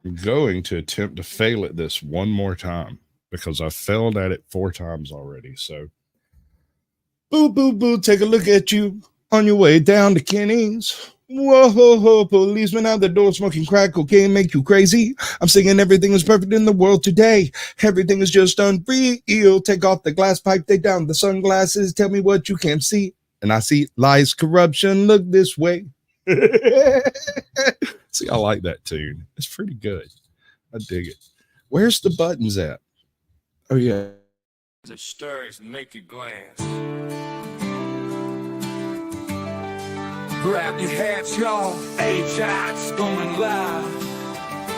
I'm going to attempt to fail at this one more time because I failed at it 4 times already. So, boo, boo, boo, take a look at you on your way down to Kenny's. Whoa, ho, ho, policeman out the door smoking crack cocaine make you crazy. I'm singing everything is perfect in the world today. Everything is just unreal. Take off the glass pipe, take down the sunglasses. Tell me what you can't see. And I see lies, corruption. Look this way. See, I like that tune. It's pretty good. I dig it. Where's the buttons at? Oh, yeah. The stirs naked glass. Grab your hats, y'all. AJoT's going live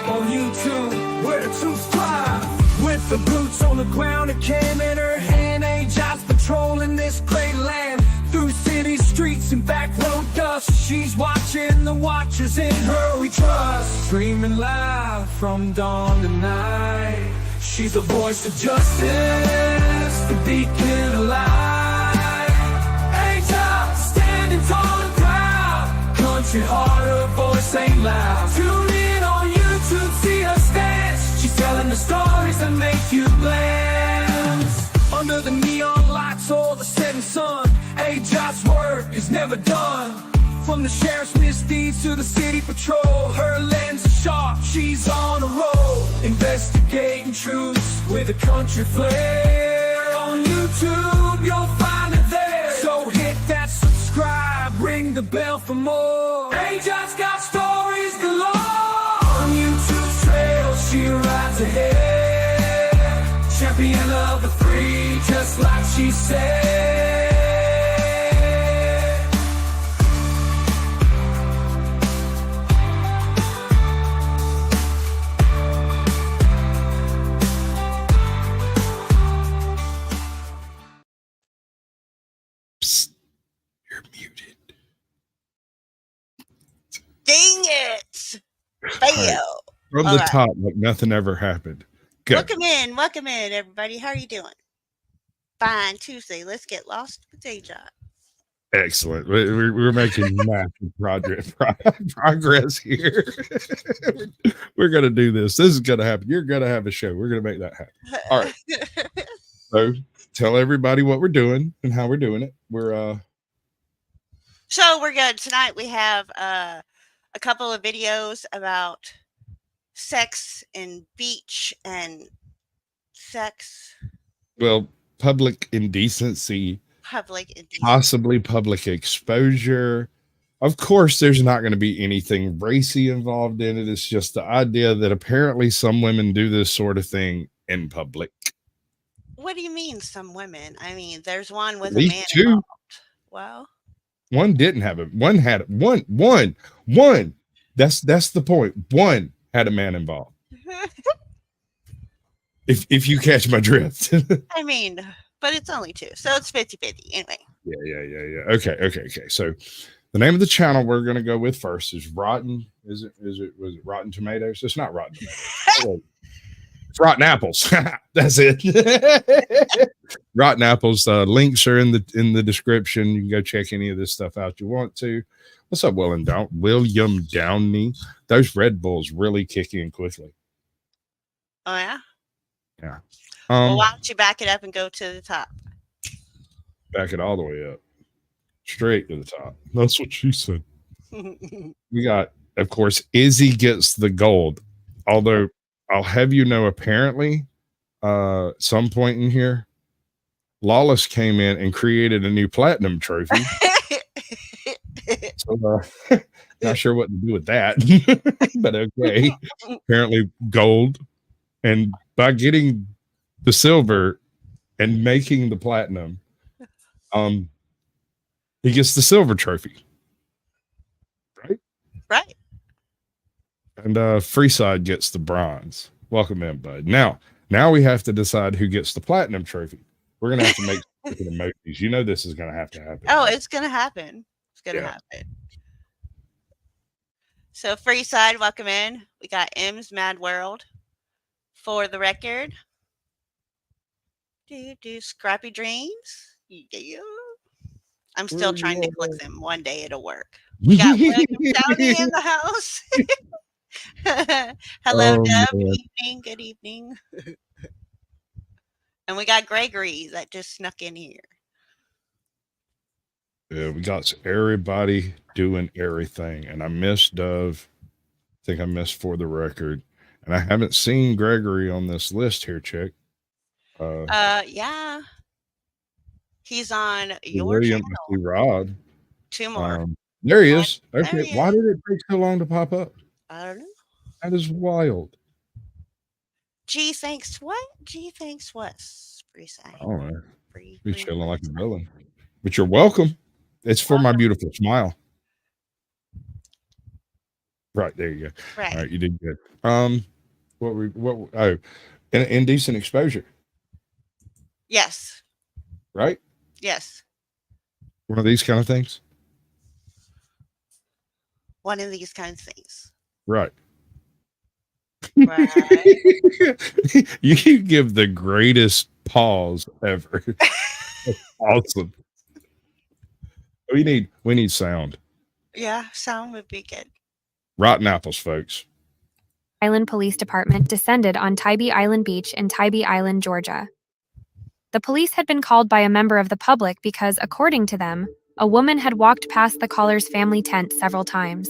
on YouTube. Where the truth fly. With the boots on the ground, a cam in her hand. AJoT's patrolling this great land. Through city streets and back road dust. She's watching the watchers in her we trust. Streaming live from dawn to night. She's the voice of justice, the beacon of light. AJoT standing tall and proud. Country heart, her voice ain't loud. Tune in on YouTube, see her stance. She's telling the stories that make you glance. Under the neon lights or the setting sun, AJoT's work is never done. From the sheriff's misdeeds to the city patrol, her lens is sharp, she's on a roll. Investigating truths with a country flair. On YouTube, you'll find it there. So hit that subscribe, ring the bell for more. AJoT's got stories galore. On YouTube's trail, she rides ahead. Champion of the free, just like she said. You're muted. Dang it! Fail. Right. From the top, like nothing ever happened. Go. Welcome in, everybody. How are you doing? Fine Tuesday. Let's get lost with AJoT. Excellent. We're making massive progress here. We're gonna do this. This is gonna happen. You're gonna have a show. We're gonna make that happen. All right. So tell everybody what we're doing and how we're doing it. So we're good. Tonight we have a couple of videos about sex and beach and sex. Well, public indecency, possibly public exposure. Of course, there's not going to be anything racy involved in it. It's just the idea that apparently some women do this sort of thing in public. What do you mean, some women? I mean, there's one with a man involved. Well, one didn't have it. One had it. One. That's the point. One had a man involved. if you catch my drift. I mean, but it's only 2, so it's 50-50 anyway. Yeah. Okay. So the name of the channel we're going to go with first is Rotten. Was it Rotten Tomatoes? It's not Rotten Tomatoes. It's Rotten Apples. That's it. Rotten Apples. Links are in the description. You can go check any of this stuff out you want to. What's up, William Downey? Those Red Bulls really kick in quickly. Oh yeah. Yeah. Well, why don't you back it up and go to the top? Back it all the way up, straight to the top. That's what she said. We got, of course, Izzy gets the gold. Although I'll have you know, apparently, some point in here, Lawless came in and created a new platinum trophy. So, not sure what to do with that, but okay. Apparently, gold, and by getting the silver and making the platinum, he gets the silver trophy, right? And Freeside gets the bronze. Welcome in, bud. Now we have to decide who gets the platinum trophy. We're gonna have to make emojis. You know this is gonna have to happen. Oh, it's gonna happen. It's gonna happen. So Freeside, welcome in. We got M's Mad World. For the record, do Scrappy Dreams. Yeah. I'm still trying to click them. One day it'll work. We got William Downey in the house. Hello, Oh Deb. man. Evening. Good evening. And we got Gregory that just snuck in here. Yeah, we got everybody doing everything, and I missed Dove. I think I missed For the Record, and I haven't seen Gregory on this list here, chick. Yeah. He's on your William, I see channel. Rod. 2 more. There he One. is. There Okay, he why is. did it take so long to pop up? I don't know. That is wild. Gee, thanks what? Gee, thanks what? Free sign. I don't know. Free. Be chilling like a villain. But you're welcome. It's for my beautiful smile. Right, there you go. Right. All right, you did good. Indecent exposure. Yes. Right? Yes. One of these kind of things. One of these kinds of things. Right. Right. You give the greatest pause ever. That's awesome. We need sound. Yeah, sound would be good. Rotten apples, folks. Island Police Department descended on Tybee Island Beach in Tybee Island, Georgia. The police had been called by a member of the public because, according to them, a woman had walked past the caller's family tent several times.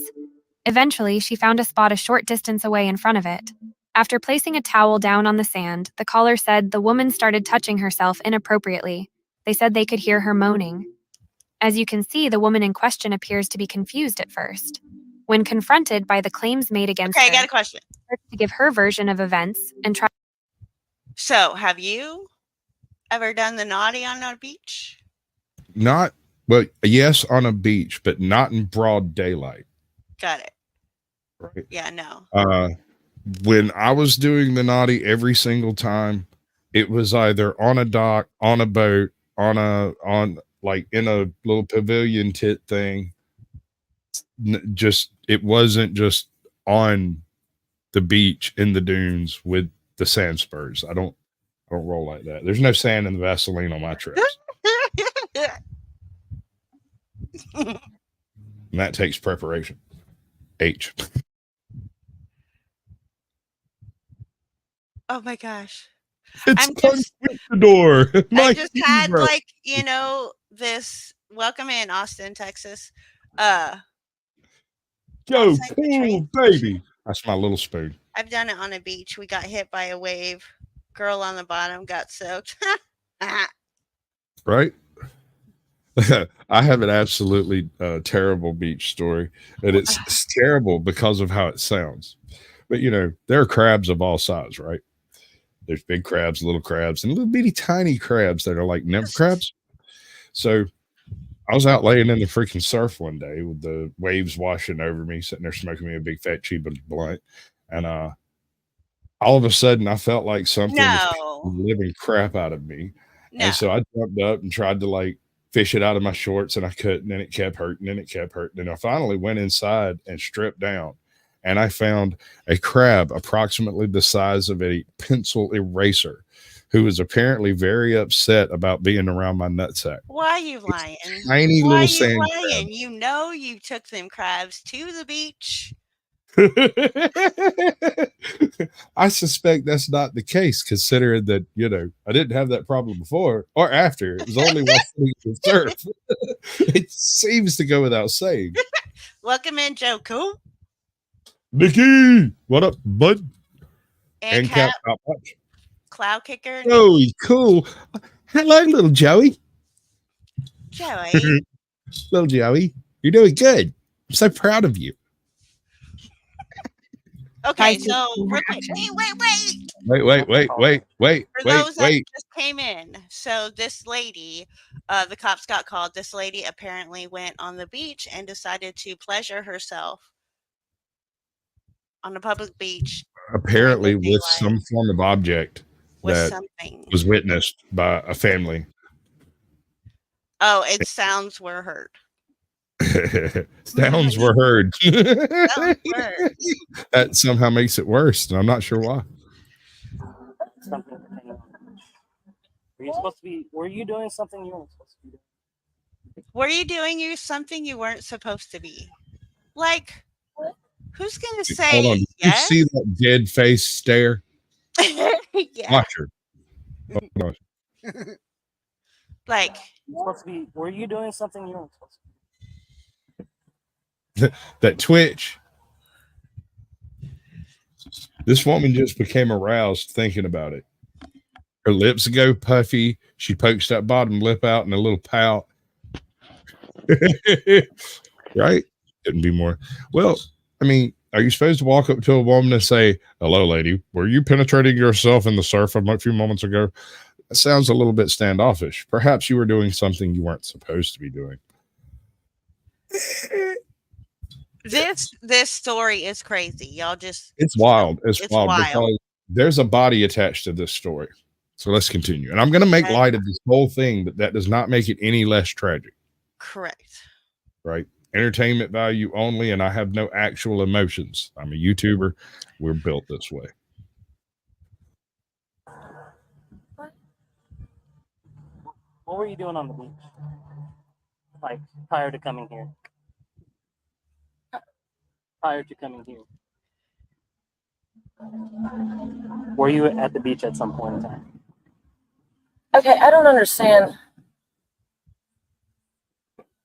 Eventually, she found a spot a short distance away in front of it. After placing a towel down on the sand, the caller said the woman started touching herself inappropriately. They said they could hear her moaning. As you can see, the woman in question appears to be confused at first. When confronted by the claims made against Okay, her, I got a question. to give her version of events and try. So, have you ever done the naughty on a beach? Not, well, yes, on a beach, but not in broad daylight. Got it. Right. Yeah, no. When I was doing the naughty every single time, it was either on a dock, on a boat, on like in a little pavilion tit thing. It wasn't just on the beach in the dunes with the sand spurs. I don't roll like that. There's no sand in the Vaseline on my trips. And that takes preparation. H. Oh my gosh. It's I'm just the door. I just had like, this welcome in Austin, Texas. Yo, outside the cool, train baby. That's my little spoon. I've done it on a beach. We got hit by a wave. Girl on the bottom got soaked. Right? I have an absolutely terrible beach story. And it's terrible because of how it sounds. But, there are crabs of all sizes, right? There's big crabs, little crabs, and little bitty tiny crabs that are like nymph crabs. So I was out laying in the freaking surf one day with the waves washing over me, sitting there smoking me a big fat cheap blunt. And all of a sudden I felt like something was the living crap out of me. No. And so I jumped up and tried to like fish it out of my shorts, and I couldn't, and it kept hurting and it kept hurting. And I finally went inside and stripped down, and I found a crab approximately the size of a pencil eraser, who was apparently very upset about being around my nutsack. Why are you lying? Tiny Why little are you sand lying? crab. You know you took them crabs to the beach. I suspect that's not the case, considering that, I didn't have that problem before or after. It was only while sitting in the surf. It seems to go without saying. Welcome in, Joe Cool. Nikki, what up, bud? And Cap, not much. Cloud Kicker. Oh, cool. Hello, little Joey. Joey. Little Joey, you're doing good. I'm so proud of you. Okay, so wait. Wait. For those that just came in, so this lady, the cops got called. This lady apparently went on the beach and decided to pleasure herself on a public beach. Apparently with some form of object that was witnessed by a family. Oh, its sounds were heard. Sounds were heard. That somehow makes it worse, and I'm not sure why. Were you doing something you weren't supposed to be doing? Were you doing something you weren't supposed to be? Like Who's gonna Hold on. say Did you yes? see that dead face stare? Yeah. Watch her. Hold on. Like, You're supposed to be. Were you doing something you weren't supposed to? That twitch. This woman just became aroused thinking about it. Her lips go puffy. She pokes that bottom lip out in a little pout. Right? Couldn't be more. Well, I mean, are you supposed to walk up to a woman and say, "Hello, lady, were you penetrating yourself in the surf a few moments ago?" That sounds a little bit standoffish. Perhaps you were doing something you weren't supposed to be doing. this story is crazy. Y'all just It's wild. It's it's wild wild. because there's a body attached to this story. So let's continue. And I'm going to make Okay. light of this whole thing, but that does not make it any less tragic. Correct. Right? Entertainment value only, and I have no actual emotions. I'm a YouTuber. We're built this way. What were you doing on the beach? Like prior to coming here? Prior to coming here. Were you at the beach at some point in time? Okay, I don't understand.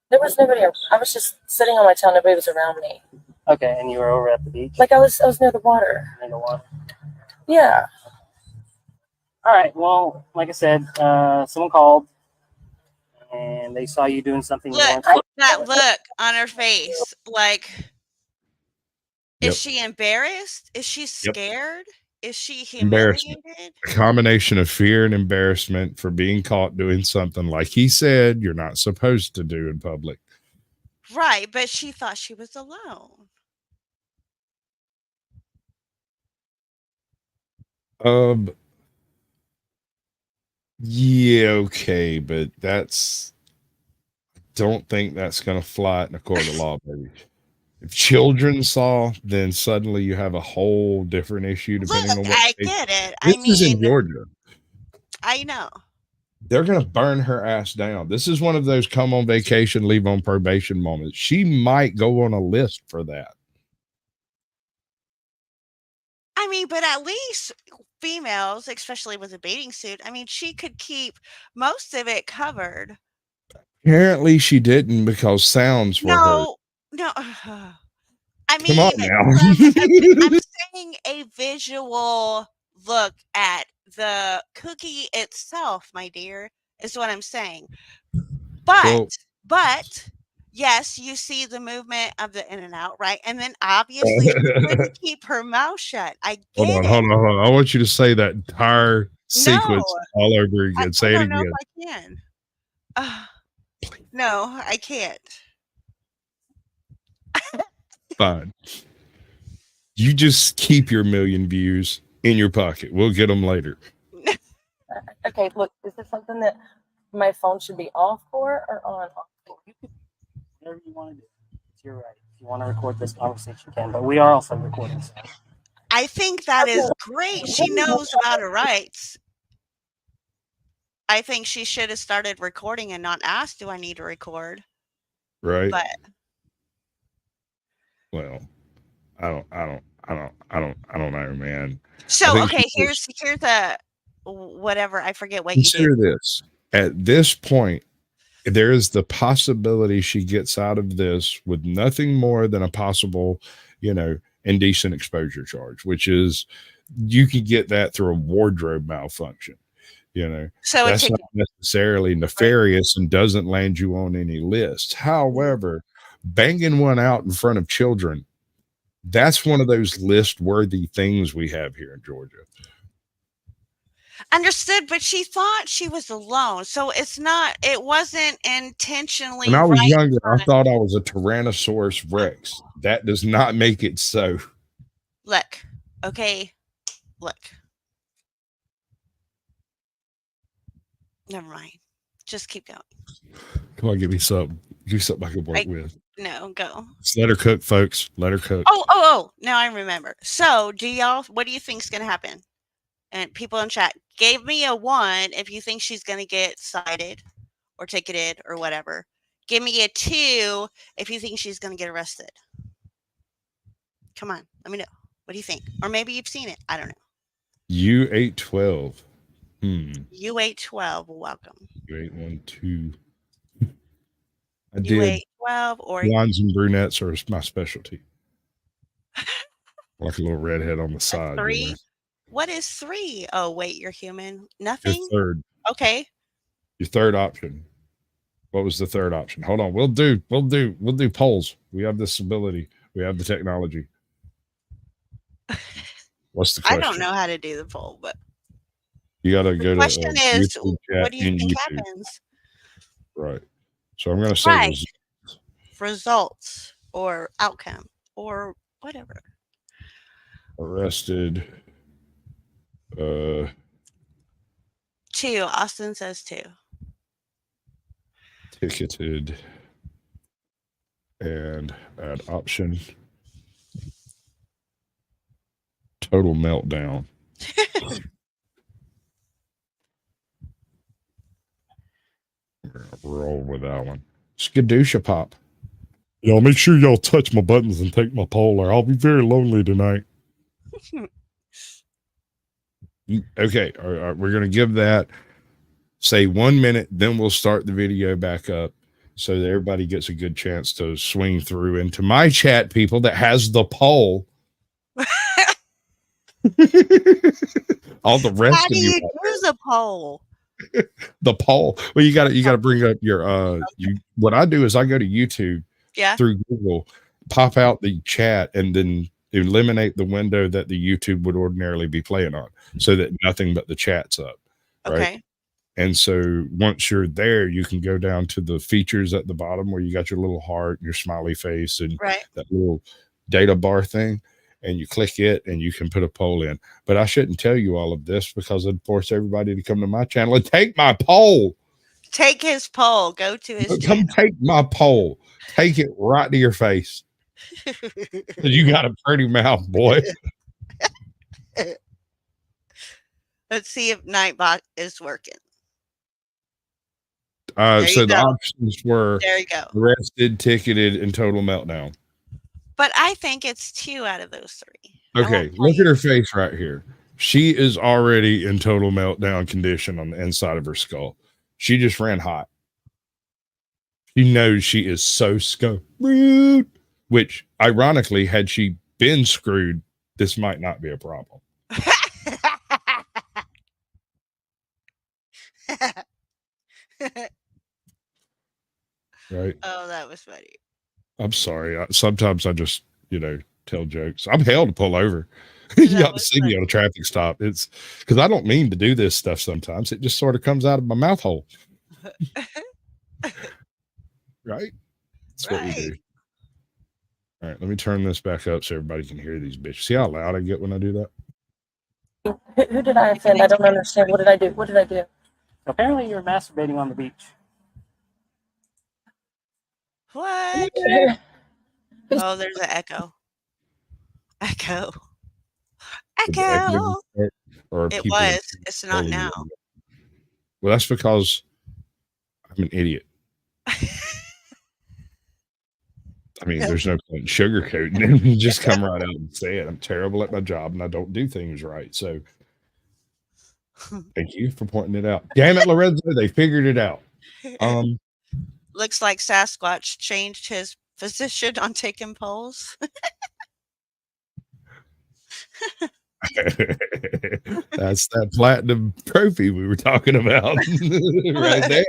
There was nobody. I was just sitting on my tail. Nobody was around me. Okay, and you were over at the beach? Like I was near the water. Near the water. Yeah. All right. Well, like I said, someone called, and they saw you doing something you Look, weren't supposed that look on her face. Like, Yep. is she embarrassed? Is she Yep. scared? Is she Embarrassment. humiliated? A combination of fear and embarrassment for being caught doing something like he said you're not supposed to do in public. Right, but she thought she was alone. Yeah, okay, but don't think that's going to fly in a court of law, baby. If children saw, then suddenly you have a whole different issue depending Look, on what I state. get it. This I is in mean, Georgia. I know. They're going to burn her ass down. This is one of those come on vacation, leave on probation moments. She might go on a list for that. I mean, but at least females, especially with a bathing suit, I mean, she could keep most of it covered. Apparently she didn't because sounds were heard. No. I Come on mean, now. I'm saying a visual look at the cookie itself, my dear, is what I'm saying. Well, But yes, you see the movement of the in and out, right? And then obviously she couldn't keep her mouth shut. I hold get on, it. hold on, hold on. I want you to say that entire sequence all over again. I Say it don't know again. if I can. No, I can't. Fine. You just keep your million views in your pocket. We'll get them later. Okay, look, is this something that my phone should be off for or on? You can whatever you want to do. It's your right. If you want to record this conversation, you can. But we are also recording. So. I think that is great. She knows about her rights. I think she should have started recording and not asked, "Do I need to record?" Right. But well, I don't know, man. So okay, here's a whatever. I forget what you consider do. this. At this point, there is the possibility she gets out of this with nothing more than a possible, indecent exposure charge, which is you can get that through a wardrobe malfunction. So that's not necessarily nefarious and doesn't land you on any lists. However, banging one out in front of children, that's one of those list worthy things we have here in Georgia. Understood, but she thought she was alone, so it wasn't intentionally. When I was younger, I thought I was a Tyrannosaurus Rex. That does not make it so. Look, okay, look. Never mind. Just keep going. Come on, give me something. Give me something I can work with. No, go. Just let her cook, folks. Let her cook. Oh! Now I remember. So, what do you think is going to happen? And people in chat, gave me a 1 if you think she's going to get cited or ticketed or whatever. Give me a 2 if you think she's going to get arrested. Come on, let me know. What do you think? Or maybe you've seen it. I don't know. U812. U812, welcome. U812. I did. U812 or Blondes and brunettes are my specialty. Like a little redhead on the side. 3? You know? What is 3? Oh, wait, you're human. Your Nothing? third. Okay. Your third option. What was the third option? Hold on. We'll do polls. We have this ability. We have the technology. What's the I question? don't know how to do the poll, but you got to go the question is, YouTube chat what do you in think YouTube. happens? Right. So I'm going to say Right. Results or outcome or whatever. Arrested. 2. Austin says 2. Ticketed. And add option. Total meltdown. We're gonna roll with that one. Skadoosh pop. Y'all make sure y'all touch my buttons and take my poll, or I'll be very lonely tonight. Okay, all right, we're gonna give that, say 1 minute, then we'll start the video back up so that everybody gets a good chance to swing through into my chat, people, that has the poll. All the rest How of do you you use a poll? The poll. Well, you got to bring up your what I do is I go to YouTube through Google, pop out the chat, and then eliminate the window that the YouTube would ordinarily be playing on, so that nothing but the chat's up. Right. Okay. And so once you're there, you can go down to the features at the bottom where you got your little heart and your smiley face and that little data bar thing. And you click it and you can put a poll in. But I shouldn't tell you all of this because it'd force everybody to come to my channel and take my poll. Take his poll. Go to his channel. Take my poll. Take it right to your face. You got a pretty mouth, boy. Let's see if Nightbot is working. So the options were there you go. Arrested, ticketed, and total meltdown. But I think it's 2 out of those 3. Okay, look at her face right here. She is already in total meltdown condition on the inside of her skull. She just ran hot. She knows she is so screwed, which ironically, had she been screwed, this might not be a problem. Right? Oh, that was funny. I'm sorry. Sometimes I just, tell jokes. I'm hell to pull over. You ought to see me on a traffic stop. It's because I don't mean to do this stuff sometimes. It just sort of comes out of my mouth hole. Right? That's what we do. All right, let me turn this back up so everybody can hear these bitches. See how loud I get when I do that? Who did I offend? I don't understand. What did I do? What did I do? Apparently you were masturbating on the beach. What? Oh, there's an echo. Echo. Echo. It was. It's not now. Well, that's because I'm an idiot. I mean, there's no point in sugarcoating it. You just come right out and say it. I'm terrible at my job and I don't do things right. So thank you for pointing it out. Damn it, Lorenzo, they figured it out. Looks like Sasquatch changed his position on taking polls. That's that platinum trophy we were talking about right there.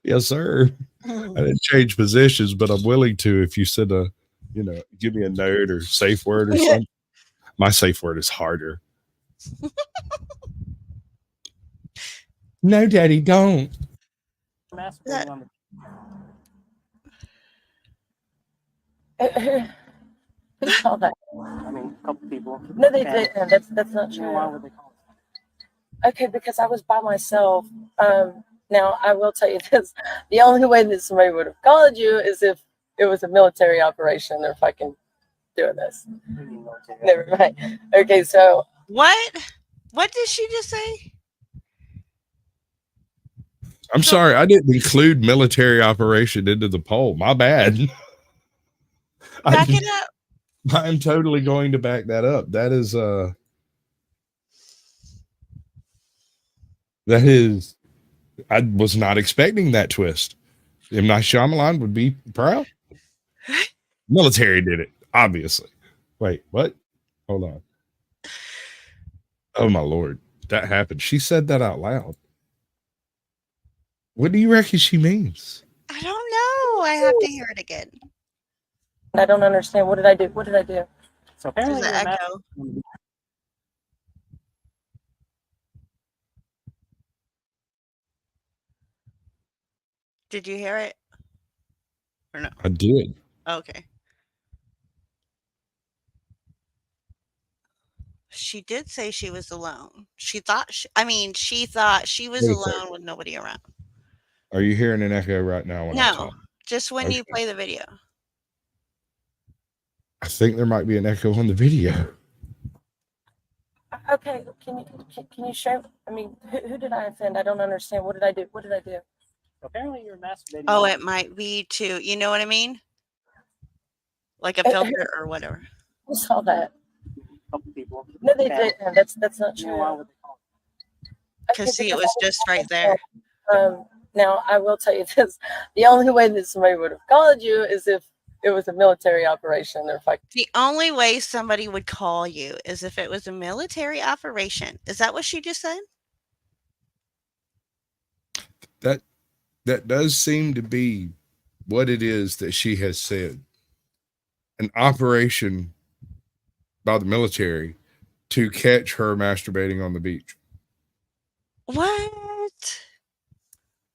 Yes, sir. I didn't change positions, but I'm willing to if you said give me a note or safe word or something. My safe word is harder. No, Daddy, don't. Masturbating on the Who called that? I mean, a couple people. No, they didn't. That's not true. Why would they call it? Okay, because I was by myself. Now I will tell you this: the only way that somebody would have called you is if it was a military operation. They're fucking doing this. Never mind. Okay, so what? What did she just say? I'm sorry, I didn't include military operation into the poll. My bad. Back it up. I'm totally going to back that up. That is I was not expecting that twist. M. Night Shyamalan would be proud. Military did it, obviously. Wait, what? Hold on. Oh my Lord, that happened. She said that out loud. What do you reckon she means? I don't know. I have to hear it again. I don't understand. What did I do? What did I do? So Does apparently, it echo? Did you hear it? Or no? I did. Okay. She did say she was alone. She thought she was Wait a alone second. with nobody around. Are you hearing an echo right now when I No, talk? just when you Okay. play the video. I think there might be an echo on the video. Okay, can you show? I mean, who did I offend? I don't understand. What did I do? What did I do? apparently you're masturbating. Oh, it might be too. You know what I mean? Like a filter or whatever. Who saw that? A couple people. No, they didn't. That's not You know why true. would they call it? Because see, it was just right there. Now I will tell you this: the only way that somebody would have called you is if it was a military operation. They're fucking. The only way somebody would call you is if it was a military operation. Is that what she just said? That does seem to be what it is that she has said. An operation by the military to catch her masturbating on the beach. What?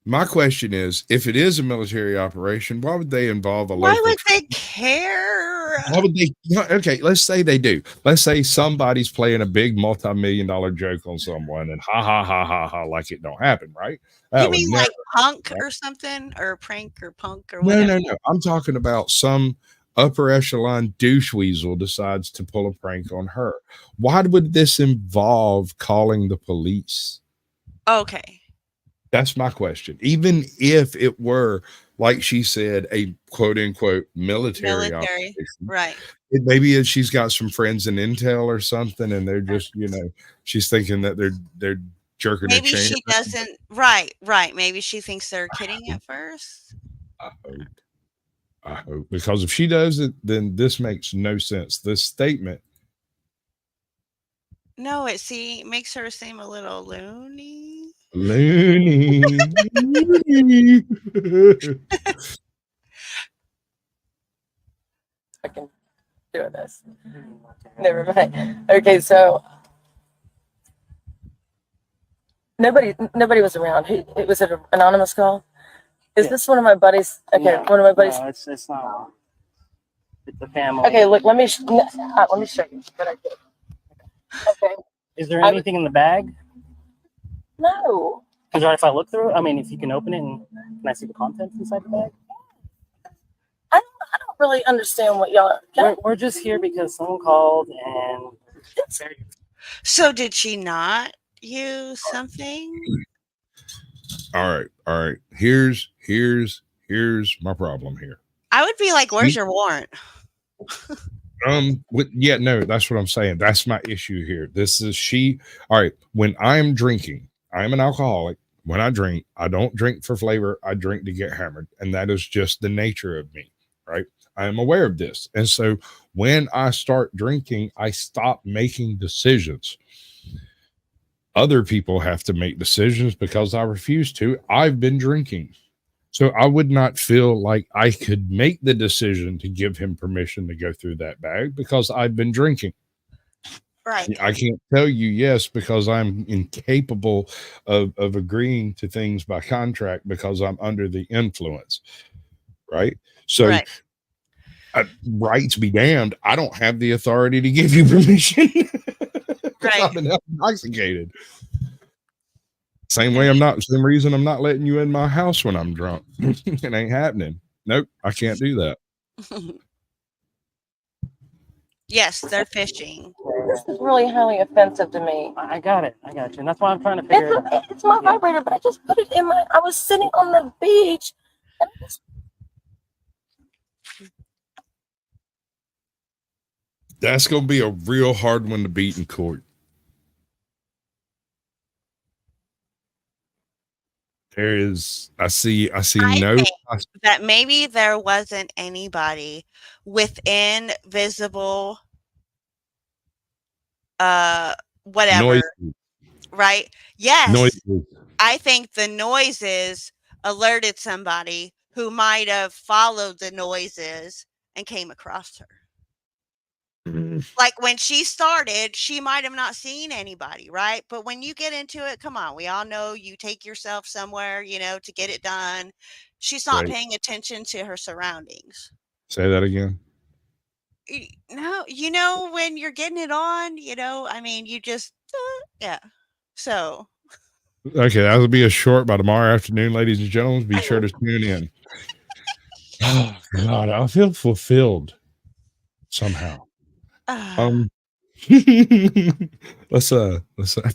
My question is, if it is a military operation, why would they involve a Why local? would they care? Why would they? Okay, let's say they do. Let's say somebody's playing a big multi-million-dollar joke on someone, and ha ha ha ha ha, like it don't happen, right? That You would mean never. like punk right? or something, or prank or punk or No, whatever? no, no. I'm talking about some upper echelon douche weasel decides to pull a prank on her. Why would this involve calling the police? Okay. That's my question. Even if it were, like she said, a quote unquote military Military. operation, Right. maybe she's got some friends in intel or something, and they're just, she's thinking that they're jerking Maybe a chain. she doesn't. Right. Maybe she thinks they're kidding at first. I hope, because if she does it, then this makes no sense. This statement. No, it makes her seem a little loony. Loony. I can do this. Never mind. Okay, so nobody was around. It was an anonymous call. Is this one of my buddies? Okay, No, one of my buddies. No, it's not. It's the family. Okay, look, let me show you what I did. Okay. Is there anything in the bag? No. Because if I look through, I mean, if you can open it, and can I see the contents inside the bag? I don't really understand what y'all are. We're just here because someone called and. So did she not use something? All right. Here's my problem here. I would be like, "Where's your warrant?" No, that's what I'm saying. That's my issue here. This is all right. When I'm drinking, I'm an alcoholic. When I drink, I don't drink for flavor. I drink to get hammered. And that is just the nature of me, right? I am aware of this. And so when I start drinking, I stop making decisions. Other people have to make decisions because I refuse to. I've been drinking. So I would not feel like I could make the decision to give him permission to go through that bag because I've been drinking. Right. I can't tell you yes because I'm incapable of agreeing to things by contract because I'm under the influence. Right. So Right. Rights be damned. I don't have the authority to give you permission. Right. I've been intoxicated. Same reason I'm not letting you in my house when I'm drunk. It ain't happening. Nope, I can't do that. Yes, they're fishing. This is really highly offensive to me. I got it. I got you. And that's why I'm trying to figure it out. It's my vibrator, but I just put it in I was sitting on the beach. And That's gonna be a real hard one to beat in court. There is, I see I no. think that maybe there wasn't anybody within visible whatever, Noises. right? Yes. Noises. I think the noises alerted somebody who might have followed the noises and came across her. Like when she started, she might have not seen anybody, right? But when you get into it, come on, we all know you take yourself somewhere, you know, to get it done. She's not Right. paying attention to her surroundings. Say that again. No, you know, when you're getting it on, you know, I mean, you just, yeah. So, Okay, that'll be a short by tomorrow afternoon, ladies and gentlemen. Be sure to tune in. Oh God, I feel fulfilled somehow. Let's have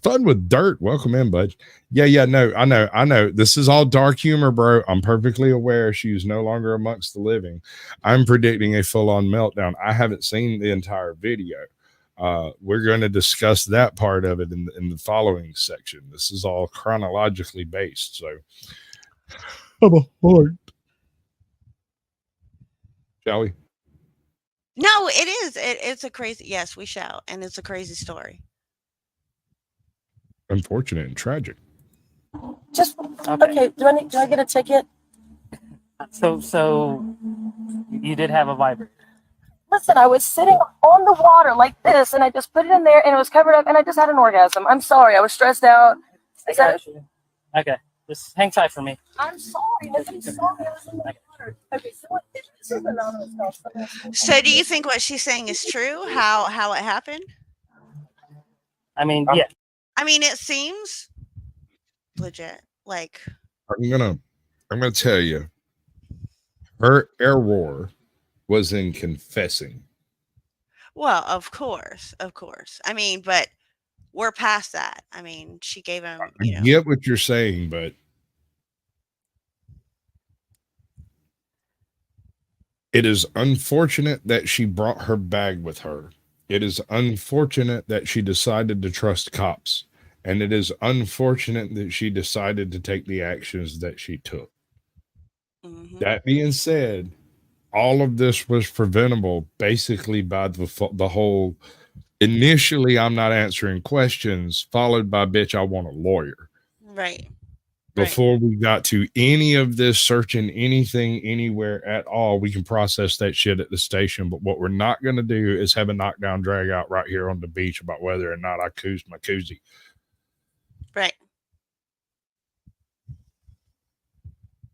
fun with dirt. Welcome in, bud. Yeah, no, I know. This is all dark humor, bro. I'm perfectly aware she is no longer amongst the living. I'm predicting a full-on meltdown. I haven't seen the entire video. We're going to discuss that part of it in the following section. This is all chronologically based, so I'm a heart. Shall we? no, it is. It's a crazy, yes, we shall. And it's a crazy story. Unfortunate and tragic. Just okay. Do I get a ticket? So you did have a vibrator. Listen, I was sitting on the water like this, and I just put it in there, and it was covered up, and I just had an orgasm. I'm sorry, I was stressed out. Is that? Okay, just hang tight for me. I'm sorry. Nobody saw me. I was in the water. Okay, so what? This is anonymous call. So do you think what she's saying is true? How it happened? I mean, yeah. I mean, it seems legit. Like, I'm gonna tell you, her error was in confessing. well, of course. I mean, but we're past that. I mean, she gave him, you I know. get what you're saying, but it is unfortunate that she brought her bag with her. It is unfortunate that she decided to trust cops. And it is unfortunate that she decided to take the actions that she took. Mhm. That being said, all of this was preventable basically by the whole initially I'm not answering questions, followed by bitch, I want a lawyer. Right. Before we got to any of this searching anything anywhere at all, we can process that shit at the station. But what we're not going to do is have a knockdown drag out right here on the beach about whether or not I coozed my koozie. Right.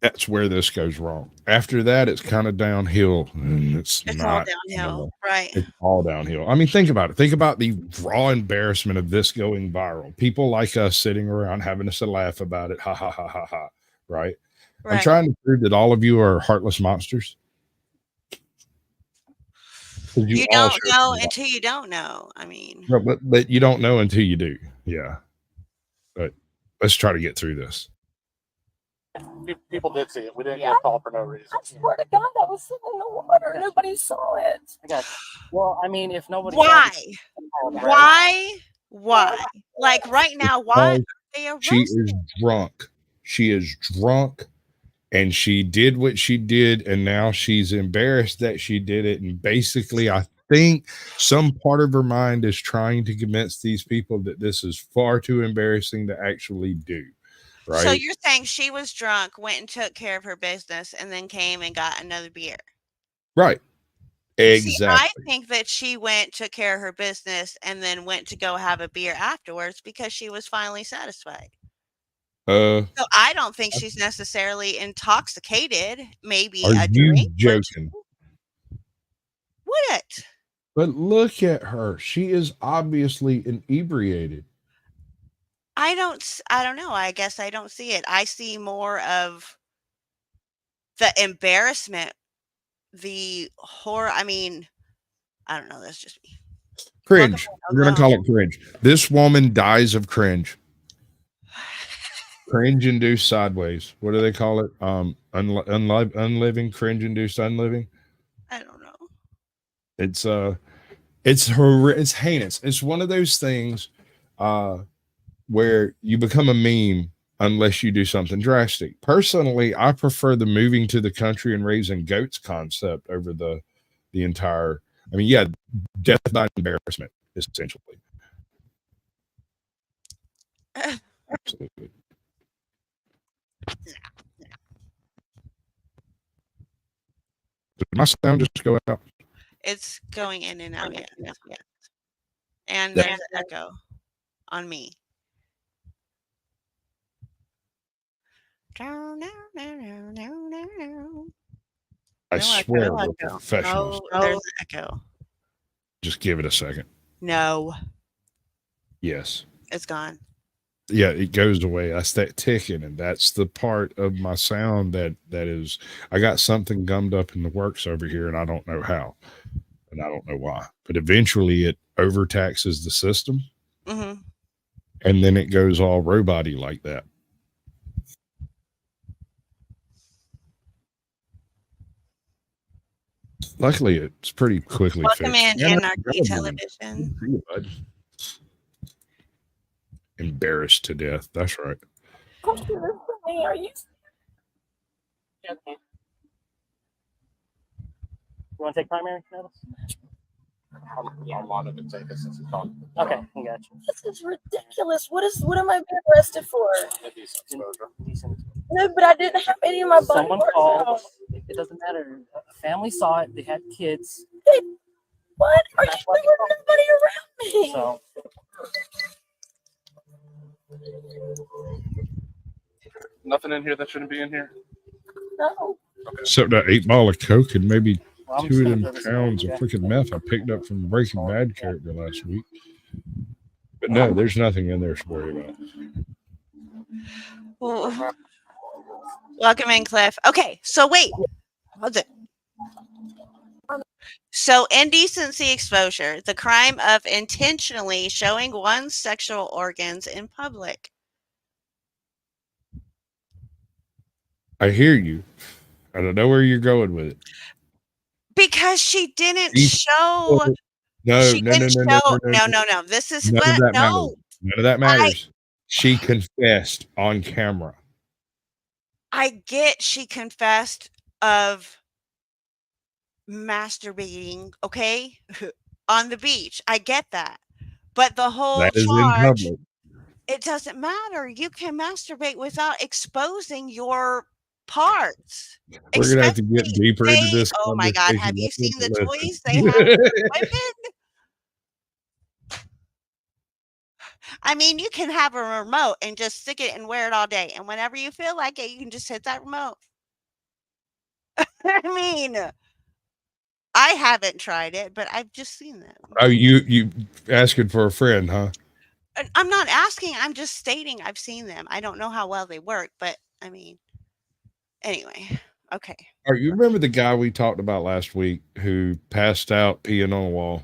That's where this goes wrong. After that, it's kind of downhill. And it's all not downhill. Right. It's all downhill. I mean, think about it. Think about the raw embarrassment of this going viral. People like us sitting around having us a laugh about it. Ha, ha, ha, ha, ha. Right? I'm trying to prove that all of you are heartless monsters. You don't know until you don't know. I mean. No, but you don't know until you do. Yeah. But let's try to get through this. People did see it. We didn't get a call for no reason. I swear to God, I was sitting in the water. Nobody saw it. I got you. Well, I mean, if nobody. Why? Why? Like right now, why are they arrested? She is drunk. She is drunk. And she did what she did, and now she's embarrassed that she did it. And basically, I think some part of her mind is trying to convince these people that this is far too embarrassing to actually do. Right? So you're saying she was drunk, went and took care of her business, and then came and got another beer. Right. Exactly. See, I think that she went, took care of her business, and then went to go have a beer afterwards because she was finally satisfied. So I don't think she's necessarily intoxicated. Maybe are a you drink. joking? What? But look at her. She is obviously inebriated. I don't know. I guess I don't see it. I see more of the embarrassment, the horror. I mean, I don't know. That's just me. Cringe. We're going to call it cringe. This woman dies of cringe. Cringe-induced sideways. What do they call it? Unliving, cringe-induced unliving? I don't know. It's It's heinous. It's one of those things where you become a meme unless you do something drastic. Personally, I prefer the moving to the country and raising goats concept over the entire. I mean, yeah, death by embarrassment, essentially. Absolutely. Did my sound just go out? It's going in and out. Yeah. And Yeah. there's an echo on me. I No swear echo. we're professionals. Oh, there's an echo. Just give it a second. No, Yes. it's gone. Yeah, it goes away. That's that ticking, and that's the part of my sound that is. I got something gummed up in the works over here, and I don't know how, and I don't know why. But eventually, it overtaxes the system, Mm-hmm. and then it goes all robot-y like that. Luckily, it's pretty quickly Welcome fixed. in Anarchy Television. See you, bud. Embarrassed to death. That's right. Are you? Okay. You want to take primary notice? A lot of it's, I guess, since it's on. Okay, I got you. This is ridiculous. What am I being arrested for? Indecent exposure. Decent. No, but I didn't have any of my body Someone parts called. out. It doesn't matter. A family saw it. They had kids. What? Are you? That's There why was nobody around me. So Nothing in here that shouldn't be in here. No. Except that 8-ball of coke and maybe well, I'm 2 of just gonna them throw this pounds away, of okay? freaking meth I picked up from the Breaking Bad character last week. But no, there's nothing in there to worry about. Ooh. Welcome in, Cliff. Okay, so wait. Hold it. So, indecency exposure, the crime of intentionally showing one's sexual organs in public. I hear you. I don't know where you're going with it. Because she didn't You- show. No, She no, no, didn't no, no, show. no, No. This is None of what. that matters. No, None of that matters. She confessed on camera. I get she confessed of masturbating, okay, on the beach. I get that. But the whole That is in charge, public. it doesn't matter. You can masturbate without exposing your parts. We're gonna have to get Especially deeper into this oh my God, conversation. have you seen the Listen. toys they have for women? I mean, you can have a remote and just stick it and wear it all day. And whenever you feel like it, you can just hit that remote. I mean, I haven't tried it, but I've just seen them. Oh, you asking for a friend, huh? I'm not asking, I'm just stating I've seen them. I don't know how well they work, but I mean, anyway, okay. All right, you remember the guy we talked about last week who passed out peeing on a wall?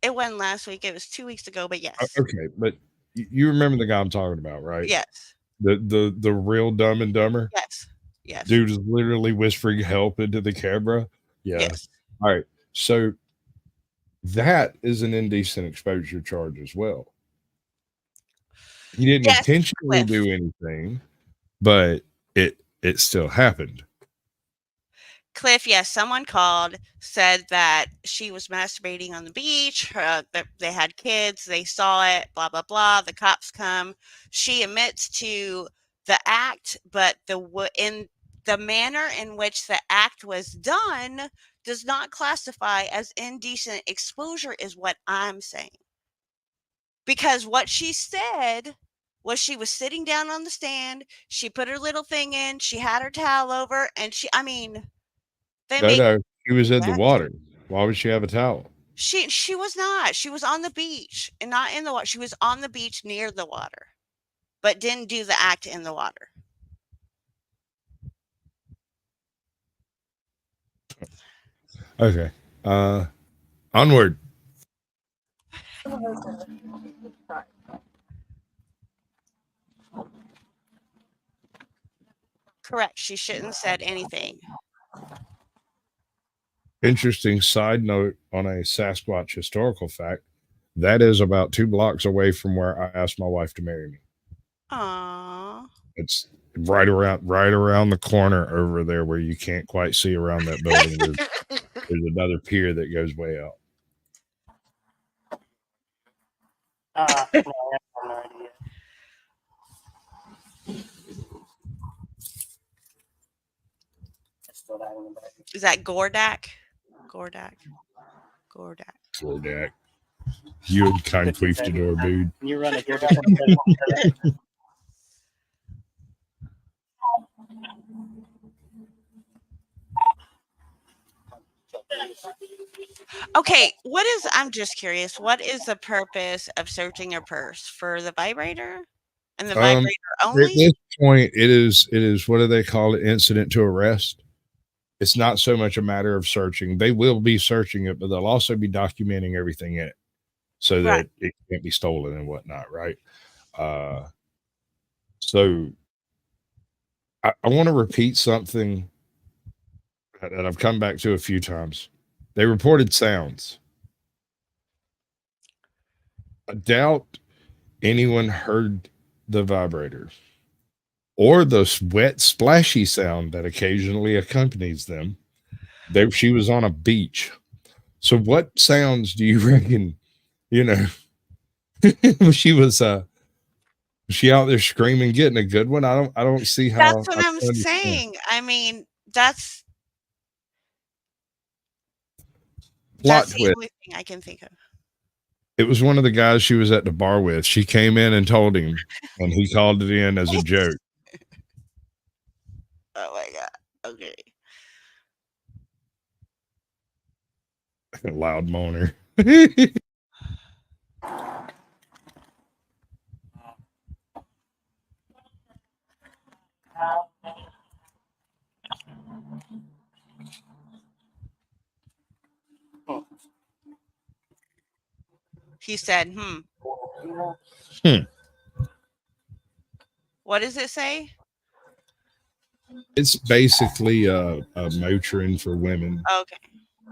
It wasn't last week, it was 2 weeks ago, but yes. Okay, but you remember the guy I'm talking about, right? Yes. The real Dumb and Dumber? Yes. Yes. Dude is literally whispering help into the camera. Yeah. Yes. All right. So that is an indecent exposure charge as well. He didn't Yes, intentionally Cliff. do anything, but it still happened. Cliff, yes, someone called, said that she was masturbating on the beach. That they had kids, they saw it, blah blah blah. The cops come. She admits to the act, but in the manner in which the act was done does not classify as indecent exposure, is what I'm saying. Because what she said was she was sitting down on the stand. She put her little thing in. She had her towel over, and No, she was in the What? water. Why would she have a towel? She was not. She was on the beach and not in the water. She was on the beach near the water, but didn't do the act in the water. Okay. Onward. Correct. She shouldn't have said anything. Interesting side note on a Sasquatch historical fact. That is about 2 blocks away from where I asked my wife to marry me. Aww. It's right around the corner over there where you can't quite see around that building. There's another pier that goes way out. No, I have no idea. I still have in the back. Is that Gordak? Gordak. You had kind of queefed the door, dude. You run it. You're Okay, I'm just curious, what is the purpose of searching your purse? For the vibrator? And the vibrator At only? this point, it is what do they call it? Incident to arrest. It's not so much a matter of searching. They will be searching it, but they'll also be documenting everything in it so that it can't be stolen and whatnot, right? So I want to repeat something that I've come back to a few times. They reported sounds. I doubt anyone heard the vibrators or the wet, splashy sound that occasionally accompanies them. She was on a beach. So what sounds do you reckon, she was she out there screaming, getting a good one? I don't see how. That's what I'm saying. I mean, that's the only thing I can think of. It was one of the guys she was at the bar with. She came in and told him, and he called it in as a joke. Oh my God. Okay. A loud moaner. He said, What does it say? It's basically a Motrin for women. Okay.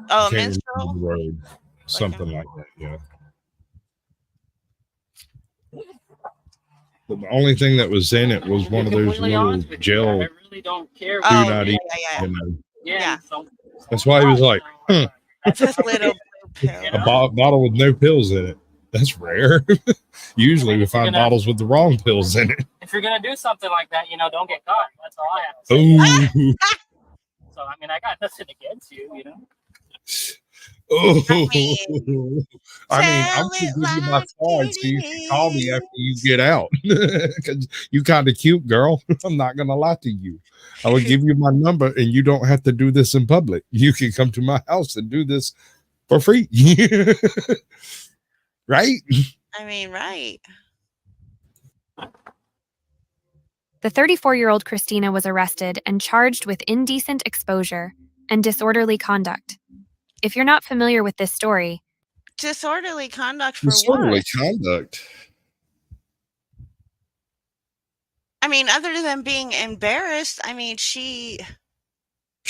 Oh, a minstrel? Road. Something like that, yeah. But the only thing that was in it was one of those little gel. I really don't care. Oh, Yeah. That's why he was like, Just little blue pill. a bottle with no pills in it. That's rare. Usually we find bottles with the wrong pills in it. If you're gonna do something like that, don't get caught. That's all I have to say. Ooh. So I got nothing against you, Oh, I I'm gonna give you my card so you can call me after you get out. Because you kind of cute, girl. I'm not gonna lie to you. I will give you my number, and you don't have to do this in public. You can come to my house and do this for free. Right? I mean, right. The 34-year-old Christina was arrested and charged with indecent exposure and disorderly conduct. If you're not familiar with this story, disorderly conduct for disorderly what? Conduct. I mean, other than being embarrassed, I mean, she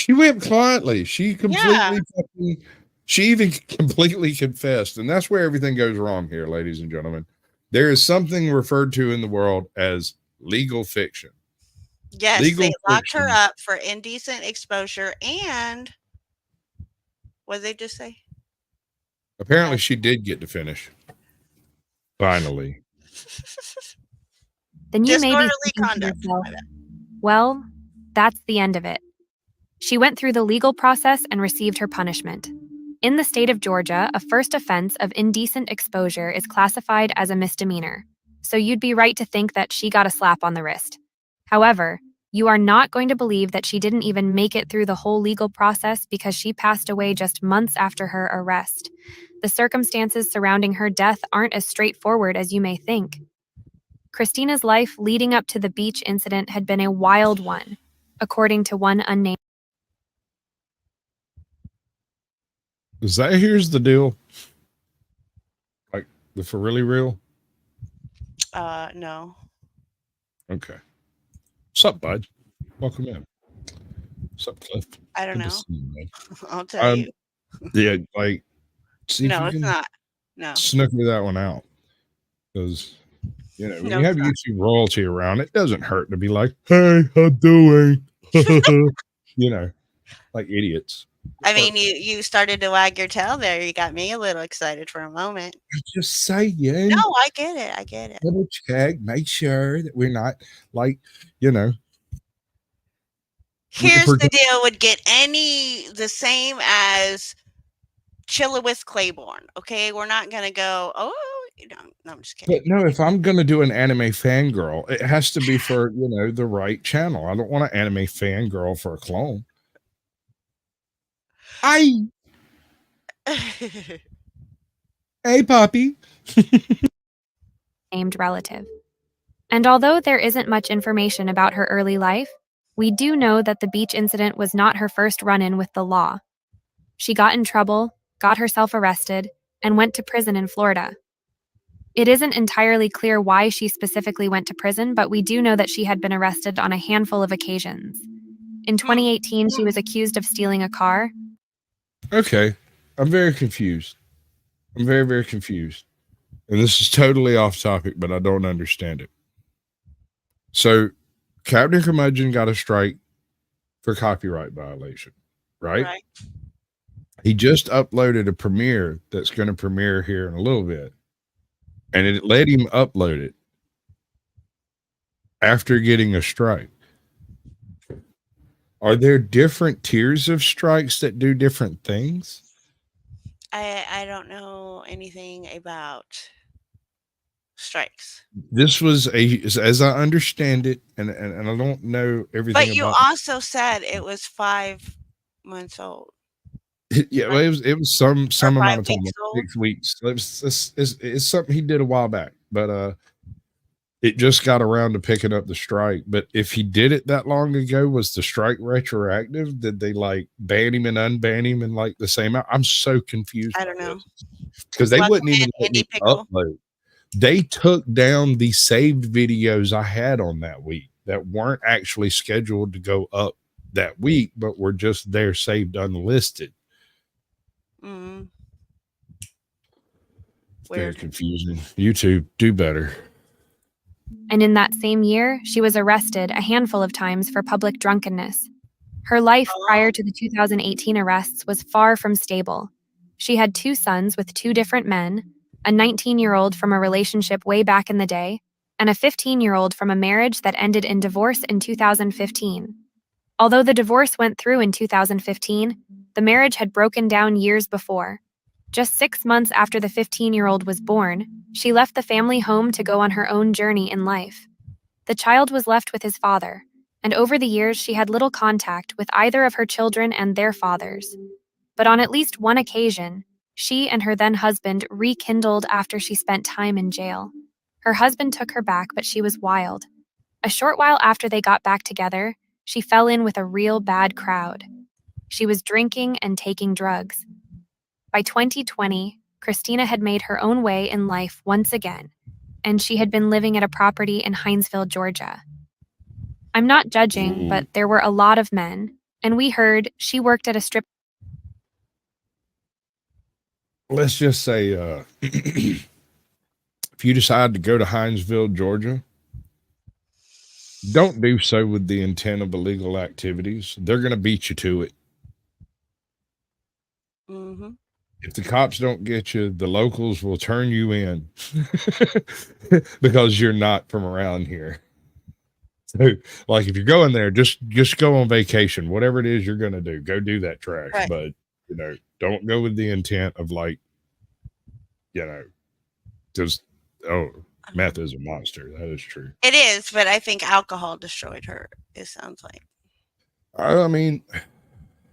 went quietly. She completely she even completely confessed. And that's where everything goes wrong here, ladies and gentlemen. There is something referred to in the world as legal fiction. Yes, they locked her up for indecent exposure and what did they just say? Apparently she did get to finish. Finally. Then you may be disorderly conduct. Well, that's the end of it. She went through the legal process and received her punishment. In the state of Georgia, a first offense of indecent exposure is classified as a misdemeanor, so you'd be right to think that she got a slap on the wrist. However, you are not going to believe that she didn't even make it through the whole legal process because she passed away just months after her arrest. The circumstances surrounding her death aren't as straightforward as you may think. Christina's life leading up to the beach incident had been a wild one, according to one unnamed. Here's the deal. Like the for really real? No. Okay. What's up, bud? Welcome in. What's up, Cliff? I don't Good to know. see you, man. I'll tell you. Yeah, like see if No, you it's can not. No, snooker that one out. Because when no, you it's have not. YouTube royalty around, it doesn't hurt to be like, "Hey, how doing?" you know, like idiots. I Or mean, you started to wag your tail there. You got me a little excited for a moment. just saying, No, I get it. I get it. double check, make sure that we're not like, you know, if Here's we're the deal: would get the same as Chilla with Claiborne. Okay, we're not gonna go. Oh, no, I'm just kidding. but no, if I'm gonna do an anime fangirl, it has to be for the right channel. I don't want an anime fangirl for a clone. Hey, Poppy. Named relative. And although there isn't much information about her early life, we do know that the beach incident was not her first run-in with the law. She got in trouble, got herself arrested, and went to prison in Florida. It isn't entirely clear why she specifically went to prison, but we do know that she had been arrested on a handful of occasions. In 2018, she was accused of stealing a car. Okay, I'm very confused. I'm very, very confused. And this is totally off topic, but I don't understand it. So, Captain Curmudgeon got a strike for copyright violation, right? Right. He just uploaded a premiere that's going to premiere here in a little bit. And it let him upload it after getting a strike. Are there different tiers of strikes that do different things? I don't know anything about strikes. This was as I understand it, and I don't know everything But you about also said it was 5 months old. Yeah, well, it was some Or amount 5 of time, weeks like old. 6 weeks. It's something he did a while back, but it just got around to picking up the strike. But if he did it that long ago, was the strike retroactive? Did they like ban him and unban him in like the same hour? I'm so confused I by don't know. this because they Welcome wouldn't even in, let Indie me Pickle. upload. They took down the saved videos I had on that week that weren't actually scheduled to go up that week, but were just there saved unlisted. Mm. Very Weird. confusing. YouTube, do better. And in that same year, she was arrested a handful of times for public drunkenness. Her life prior to the 2018 arrests was far from stable. She had 2 sons with 2 different men, a 19-year-old from a relationship way back in the day, and a 15-year-old from a marriage that ended in divorce in 2015. Although the divorce went through in 2015, the marriage had broken down years before. Just 6 months after the 15-year-old was born, she left the family home to go on her own journey in life. The child was left with his father, and over the years she had little contact with either of her children and their fathers. But on at least one occasion, she and her then husband rekindled after she spent time in jail. Her husband took her back, but she was wild. A short while after they got back together, she fell in with a real bad crowd. She was drinking and taking drugs. By 2020, Christina had made her own way in life once again, and she had been living at a property in Hinesville, Georgia. I'm not judging, but there were a lot of men, and we heard she worked at a strip. Let's just say if you decide to go to Hinesville, Georgia, don't do so with the intent of illegal activities. They're going to beat you to it. Mm-hmm. If the cops don't get you, the locals will turn you in because you're not from around here. So, like, if you're going there, just go on vacation. Whatever it is you're going to do, go do that trash. Right. But, don't go with the intent of, like, just, meth is a monster. That is true. It is, but I think alcohol destroyed her, it sounds like. I mean,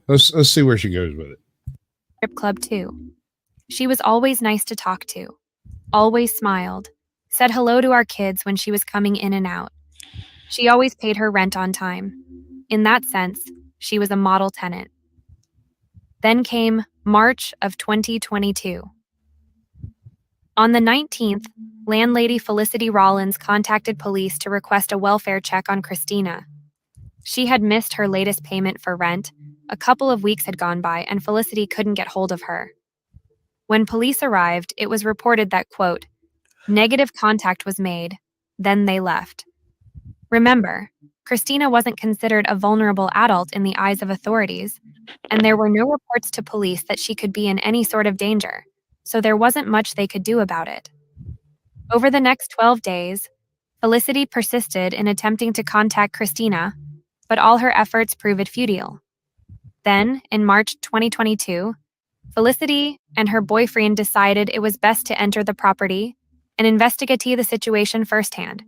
let's see where she goes with it. Strip club too. She was always nice to talk to, always smiled, said hello to our kids when she was coming in and out. She always paid her rent on time. In that sense, she was a model tenant. Then came March of 2022. On the 19th, landlady Felicity Rollins contacted police to request a welfare check on Christina. She had missed her latest payment for rent, a couple of weeks had gone by and Felicity couldn't get hold of her. When police arrived, it was reported that, quote, negative contact was made, then they left. Remember, Christina wasn't considered a vulnerable adult in the eyes of authorities, and there were no reports to police that she could be in any sort of danger, so there wasn't much they could do about it. Over the next 12 days, Felicity persisted in attempting to contact Christina, but all her efforts proved futile. Then, in March 2022, Felicity and her boyfriend decided it was best to enter the property and investigate the situation firsthand.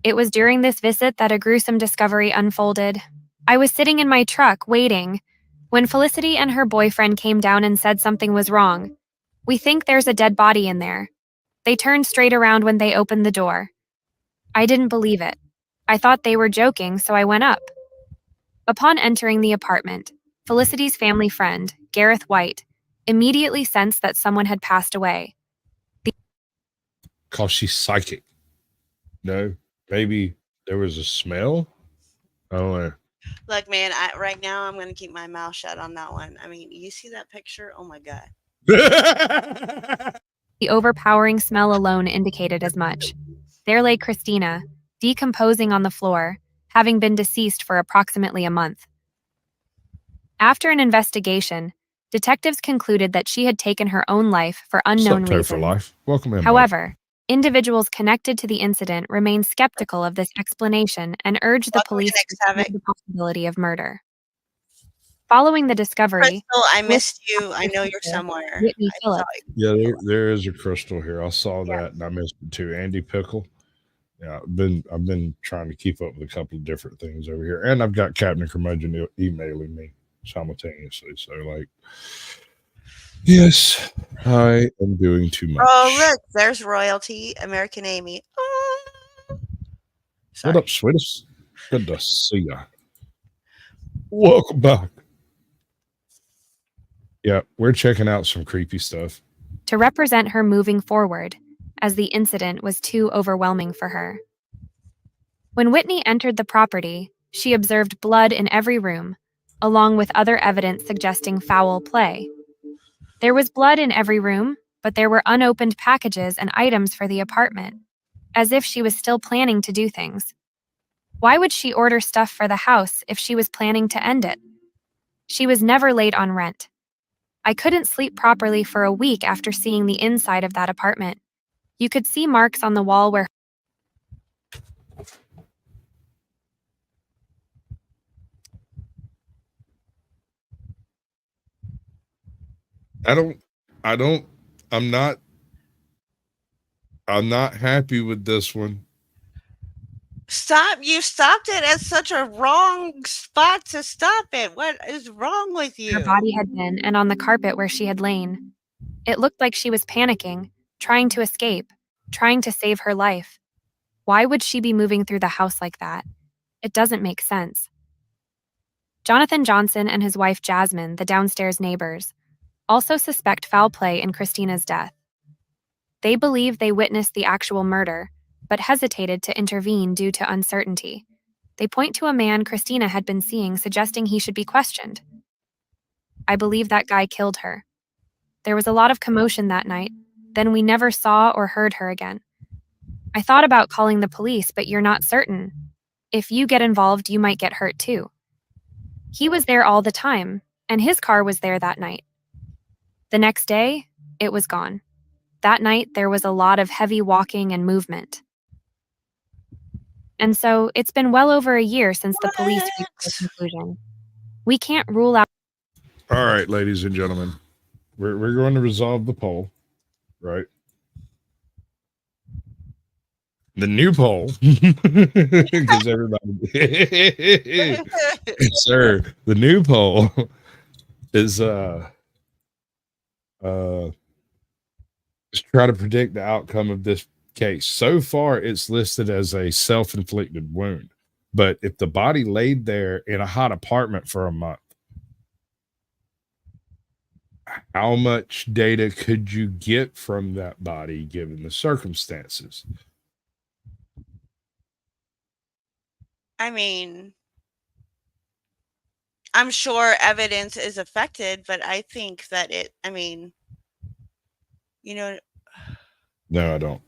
It was during this visit that a gruesome discovery unfolded. I was sitting in my truck waiting when Felicity and her boyfriend came down and said something was wrong. We think there's a dead body in there. They turned straight around when they opened the door. I didn't believe it. I thought they were joking, so I went up. Upon entering the apartment, Felicity's family friend, Gareth White, immediately sensed that someone had passed away. Because she's psychic. No, maybe there was a smell. I don't know. Look, man, right now I'm going to keep my mouth shut on that one. I mean, you see that picture? Oh my God. The overpowering smell alone indicated as much. There lay Christina, decomposing on the floor, having been deceased for approximately a month. After an investigation, detectives concluded that she had taken her own life for unknown reasons. For life. Welcome in. However, individuals connected to the incident remained skeptical of this explanation and urged the police to explore the possibility of murder. Following the discovery, Crystal, I missed you. I know you're somewhere. Whitney Phillips. Yeah, there is a crystal here. I saw that and I missed it too. Andy Pickle. Yeah, I've been trying to keep up with a couple of different things over here, and I've got Captain Curmudgeon emailing me simultaneously. So, like, yes, I am doing too much. Oh, look, there's royalty, American Amy. Oh. What up, sweetest? Good to see ya. Welcome back. Yeah, we're checking out some creepy stuff. To represent her moving forward, as the incident was too overwhelming for her. When Whitney entered the property, she observed blood in every room, along with other evidence suggesting foul play. There was blood in every room, but there were unopened packages and items for the apartment, as if she was still planning to do things. Why would she order stuff for the house if she was planning to end it? She was never late on rent. I couldn't sleep properly for a week after seeing the inside of that apartment. You could see marks on the wall where I'm not happy with this one. Stop. You stopped it at such a wrong spot to stop it. What is wrong with you? her body had been and on the carpet where she had lain. It looked like she was panicking, trying to escape, trying to save her life. Why would she be moving through the house like that? It doesn't make sense. Jonathan Johnson and his wife Jasmine, the downstairs neighbors, also suspect foul play in Christina's death. They believe they witnessed the actual murder, but hesitated to intervene due to uncertainty. They point to a man Christina had been seeing, suggesting he should be questioned. I believe that guy killed her. There was a lot of commotion that night, then we never saw or heard her again. I thought about calling the police, but you're not certain. If you get involved, you might get hurt too. He was there all the time, and his car was there that night. The next day, it was gone. That night, there was a lot of heavy walking and movement. And so, it's been well over a year since the police reached the conclusion. We can't rule out. All right, ladies and gentlemen, we're going to resolve the poll, right? The new poll, because everybody, sir, the new poll is try to predict the outcome of this case. So far, it's listed as a self-inflicted wound, but if the body laid there in a hot apartment for a month, how much data could you get from that body given the circumstances? I mean, I'm sure evidence is affected, but I think that you know, No, I don't.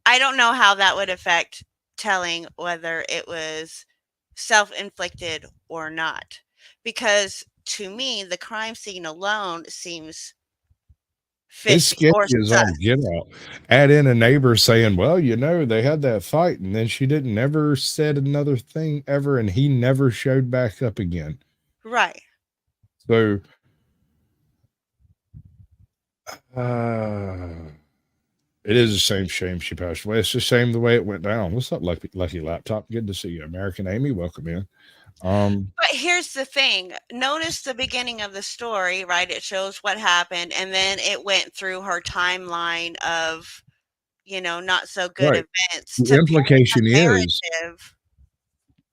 I don't know how that would affect telling whether it was self-inflicted or not. Because to me, the crime scene alone seems It's fishy sketchy or as all sus. get out. Add in a neighbor saying, well, they had that fight and then she didn't never said another thing ever and he never showed back up again. Right. So it is a shame she passed away. It's a shame the way it went down. What's up, Lucky Laptop? Good to see you. American Amy, welcome in. But here's the thing. Notice the beginning of the story, right? It shows what happened, and then it went through her timeline of, not so good Right. events The to paint implication a is narrative.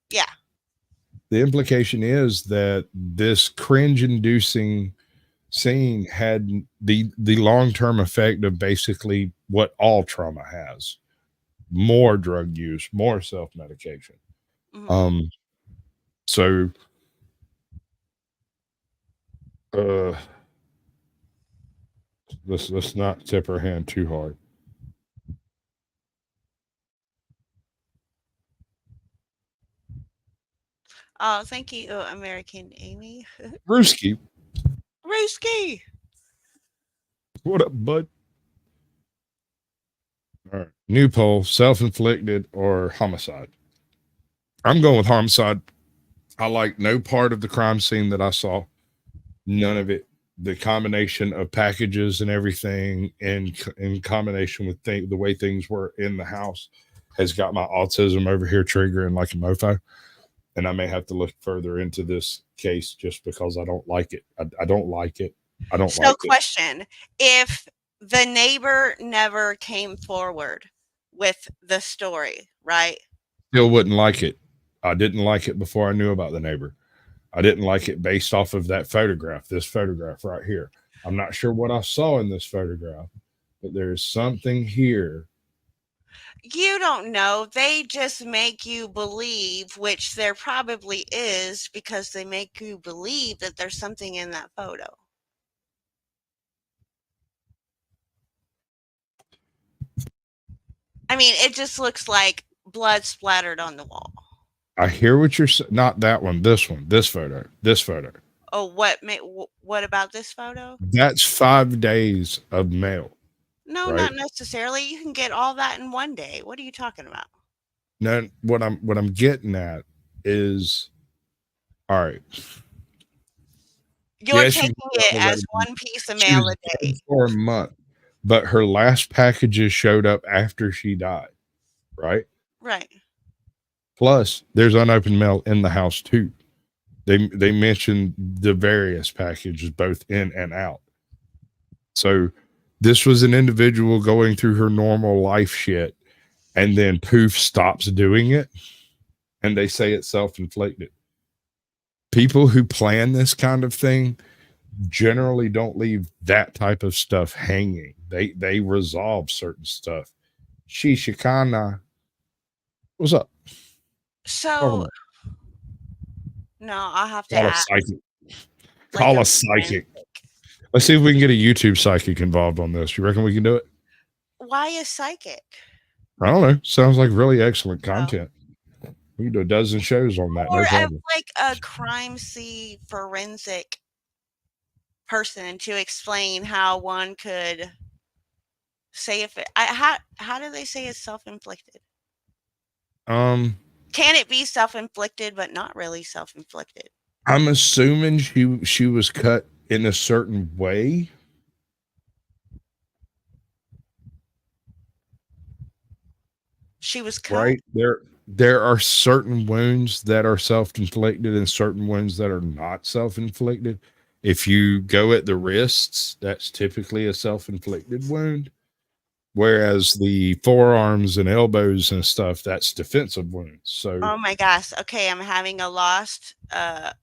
Yeah. the implication is that this cringe-inducing scene had the long-term effect of basically what all trauma has: more drug use, more self-medication. Mhm. So let's not tip her hand too hard. Oh, thank you, American Amy. Brewski, Rooski. what up, bud? All right. New poll: self-inflicted or homicide? I'm going with homicide. I like no part of the crime scene that I saw. None of it. The combination of packages and everything, in combination with the way things were in the house, has got my autism over here triggering like a mofo. And I may have to look further into this case just because I don't like it. I don't like it. I don't like it. Question: if the neighbor never came forward with the story, right? Still wouldn't like it. I didn't like it before I knew about the neighbor. I didn't like it based off of that photograph, this photograph right here. I'm not sure what I saw in this photograph, but there's something here. You don't know. They just make you believe, which there probably is, because they make you believe that there's something in that photo. I mean, it just looks like blood splattered on the wall. I hear what you're saying. Not that one. This photo. Oh, what about this photo? That's 5 days of mail. No, right? not necessarily. You can get all that in one day. What are you talking about? No, what I'm getting at is, all right. You're taking it as one piece of mail a day. For a month, but her last packages showed up after she died, right? Right. Plus, there's unopened mail in the house too. They mentioned the various packages both in and out. So this was an individual going through her normal life shit, and then poof, stops doing it, and they say it's self-inflicted. People who plan this kind of thing generally don't leave that type of stuff hanging. They resolve certain stuff. Shishikana, what's up? So, no, I'll have to Call ask. a psychic. Like Call a psychic. Let's see if we can get a YouTube psychic involved on this. You reckon we can do it? Why a psychic? I don't know. Sounds like really excellent content. We can do a dozen shows on that. Or No problem. like a crime scene forensic person to explain how one could say if it. How do they say it's self-inflicted? Can it be self-inflicted but not really self-inflicted? I'm assuming she was cut in a certain way. She was cut. Right. There are certain wounds that are self-inflicted and certain wounds that are not self-inflicted. If you go at the wrists, that's typically a self-inflicted wound. Whereas the forearms and elbows and stuff, that's defensive wounds. So, oh my gosh. Okay, I'm having a lost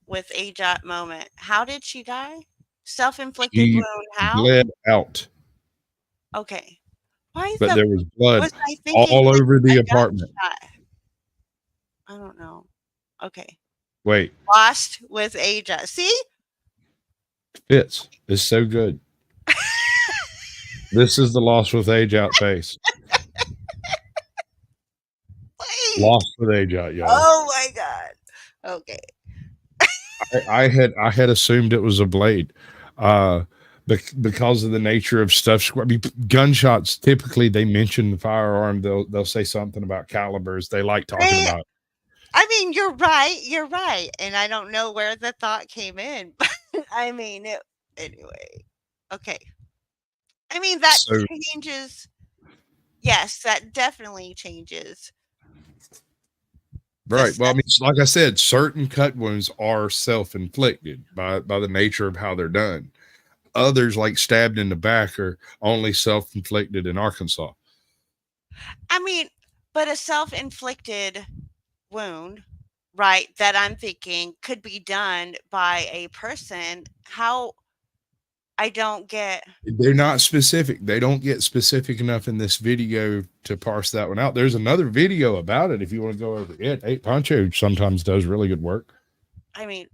with AJoT moment. How did she die? Self-inflicted wound. How? Bled out. Okay. Why? But there was blood was I thinking all like over the a apartment. gunshot? I don't know. Okay. Wait, Lost with AJoT. See? fits. It's so good. This is the Lost with AJoT face. Wait. Lost with AJoT, y'all. Oh my God. Okay. I had assumed it was a blade, because of the nature of stuff. I mean, gunshots typically they mention the firearm. They'll say something about calibers. They like talking about. I mean, you're right. You're right, and I don't know where the thought came in, but I mean, anyway. Okay. I mean, that So, changes. Yes, that definitely changes. right. Well, I mean, like I said, certain cut wounds are self-inflicted by the nature of how they're done. Others, like stabbed in the back, are only self-inflicted in Arkansas. I mean, but a self-inflicted wound, right, that I'm thinking could be done by a person. How I don't get. They're not specific. They don't get specific enough in this video to parse that one out. There's another video about it if you want to go over it. Hey, Poncho sometimes does really good work. I mean,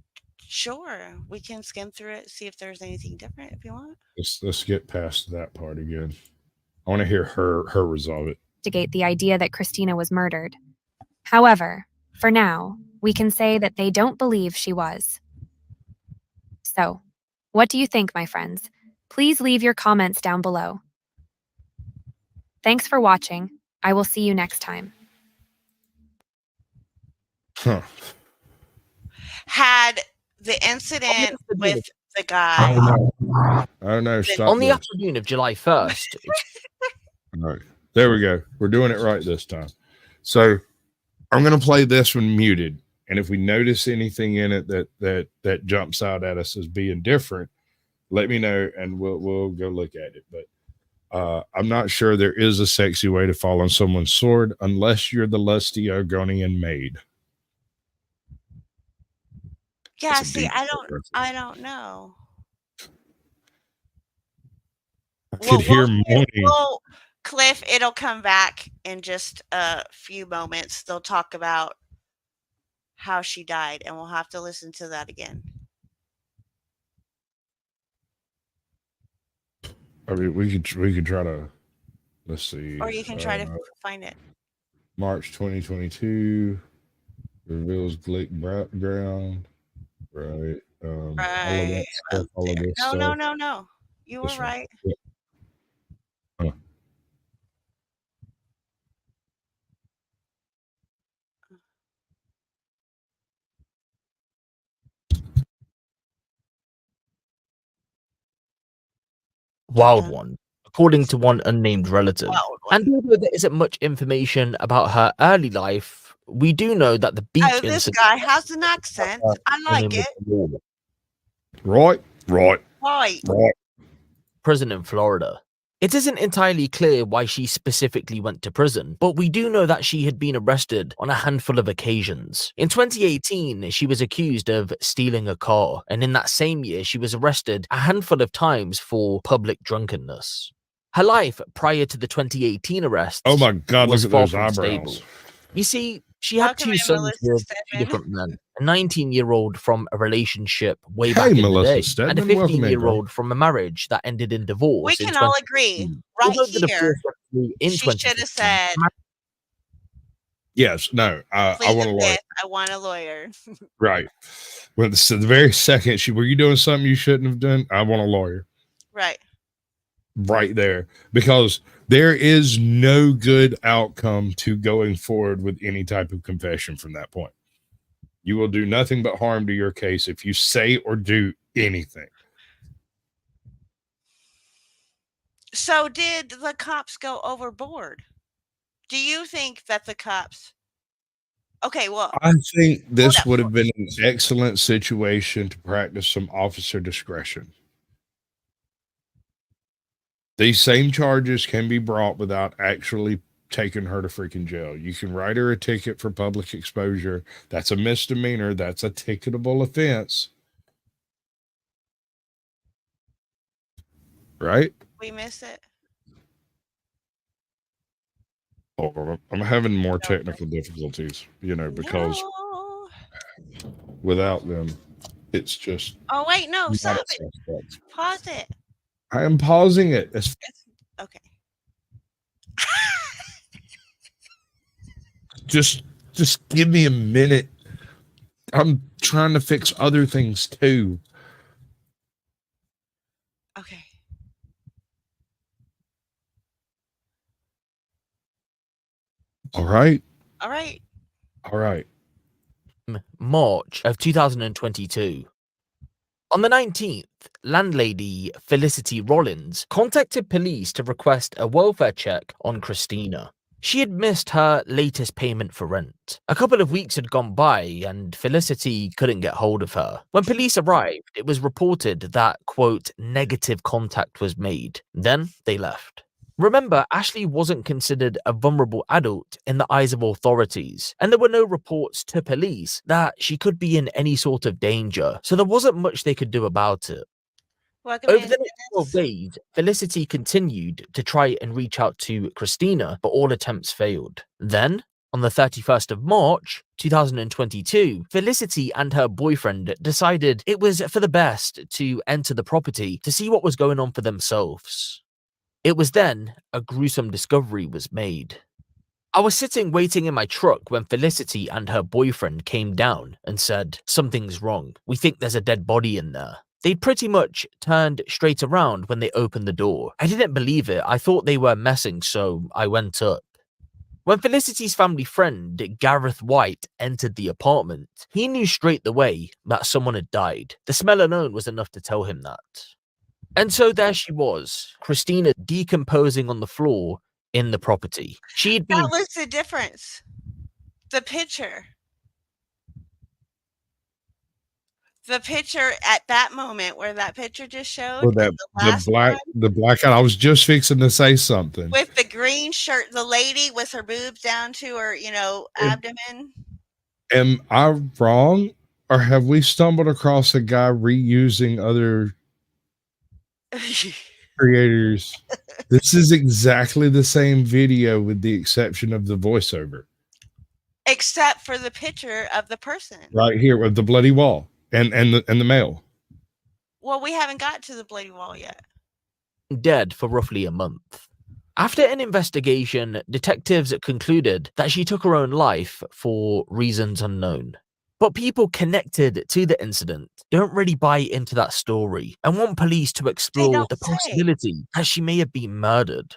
sure, we can skim through it, see if there's anything different if you want. Let's get past that part again. I want to hear her resolve it. Investigate the idea that Christina was murdered. However, for now, we can say that they don't believe she was. So, what do you think, my friends? Please leave your comments down below. Thanks for watching. I will see you next time. Huh. Had the incident with the guy. Oh no, stop On the this. afternoon of July 1st. All right. There we go. We're doing it right this time. So I'm going to play this one muted. And if we notice anything in it that jumps out at us as being different, let me know and we'll go look at it. But I'm not sure there is a sexy way to fall on someone's sword unless you're the lusty Argonian maid. Yeah, see, I don't know. I could hear moaning. Well, Cliff, it'll come back in just a few moments. They'll talk about how she died, and we'll have to listen to that again. I mean, we could try to, let's see. Or you can try to find it. March 2022, Revels-Glick background, right? Right. All of this No, stuff. no. You were right. Yeah. Huh. Wild one, according to one unnamed relative. And although there isn't much information about her early life, we do know that the beach Oh, this incident. guy has an accent. I like it. Right. Prison in Florida. It isn't entirely clear why she specifically went to prison, but we do know that she had been arrested on a handful of occasions. In 2018, she was accused of stealing a car, and in that same year, she was arrested a handful of times for public drunkenness. Her life prior to the 2018 arrest Oh my God, was look at far those from eyebrows. stable. You see, she had Welcome two in, sons Melissa with two Stedman. different men. A 19-year-old from a relationship way Hey, back in Melissa the day, Stedman, and a welcome in, girl. 15-year-old from a marriage that ended in divorce. We in can all agree, right Although the here, divorce went through in she should have 2015, said, Yes, no, I plead want the a lawyer. fifth, I want a lawyer. Right. Well, so the very second were you doing something you shouldn't have done? I want a lawyer. Right. Right there. Because there is no good outcome to going forward with any type of confession from that point. You will do nothing but harm to your case if you say or do anything. So did the cops go overboard? Do you think that the cops... Okay, well, I think this would have been an excellent situation to practice some officer discretion. These same charges can be brought without actually taking her to freaking jail. You can write her a ticket for public exposure. That's a misdemeanor. That's a ticketable offense. Right? we miss it. Hold on, I'm having more technical difficulties, because No. without them, it's just Oh wait, no, not stop a it. Sasquatch. Pause it. I am pausing it. Okay. Just give me a minute. I'm trying to fix other things too. Okay. All right. All right. All right. March of 2022. On the 19th, landlady Felicity Rollins contacted police to request a welfare check on Christina. She had missed her latest payment for rent. A couple of weeks had gone by and Felicity couldn't get hold of her. When police arrived, it was reported that, quote, negative contact was made. Then they left. Remember, Ashley wasn't considered a vulnerable adult in the eyes of authorities, and there were no reports to police that she could be in any sort of danger, so there wasn't much they could do about it. Welcome Over in, the next 12 days, Felicity continued to try and reach out to Christina, but all attempts failed. Then, on the 31st of March, 2022, Felicity and her boyfriend decided it was for the best to enter the property to see what was going on for themselves. It was then a gruesome discovery was made. I was sitting waiting in my truck when Felicity and her boyfriend came down and said, "Something's wrong. We think there's a dead body in there." They'd pretty much turned straight around when they opened the door. I didn't believe it. I thought they were messing, so I went up. When Felicity's family friend, Gareth White, entered the apartment, he knew straight away that someone had died. The smell alone was enough to tell him that. And so there she was, Christina decomposing on the floor in the property. She'd been... That was the difference. The picture. The picture at that moment where that picture just showed. Well, the black. I was just fixing to say something. With the green shirt, the lady with her boobs down to her, abdomen. Am I wrong, or have we stumbled across a guy reusing other creators? This is exactly the same video with the exception of the voiceover. Except for the picture of the person. Right here with the bloody wall and the male. Well, we haven't got to the bloody wall yet. Dead for roughly a month. After an investigation, detectives concluded that she took her own life for reasons unknown. But people connected to the incident don't really buy into that story and want police to explore the possibility that she may have been murdered.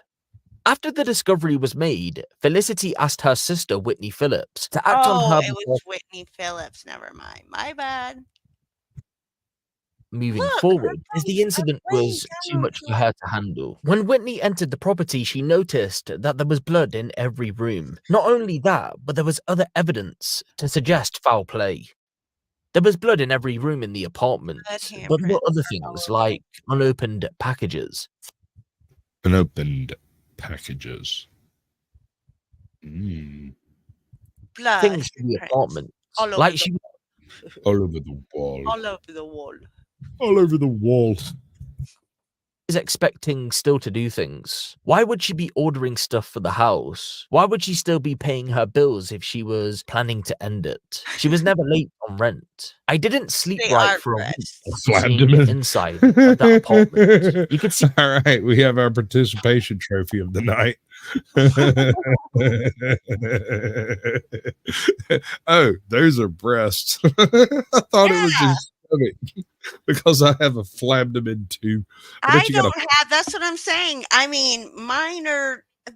After the discovery was made, Felicity asked her sister, Whitney Phillips, to act on her... it was Whitney Phillips. Never mind. My bad. Moving forward, as the incident was too much for her to handle. When Whitney entered the property, she noticed that there was blood in every room. Not only that, but there was other evidence to suggest foul play. There was blood in every room in the apartment, but what other things like unopened packages? Unopened packages. Mm. Blood. Things in the apartment. All over like the all over the wall. All over the wall. All over the wall. Is expecting still to do things. Why would she be ordering stuff for the house? Why would she still be paying her bills if she was planning to end it? She was never late on rent. I didn't sleep right for a week seeing the inside of that apartment. You could see. All right, we have our participation trophy of the night. Oh, those are breasts. I thought it was just stomach because I have a flabdomen too. I don't have. That's what I'm saying. I mean, mine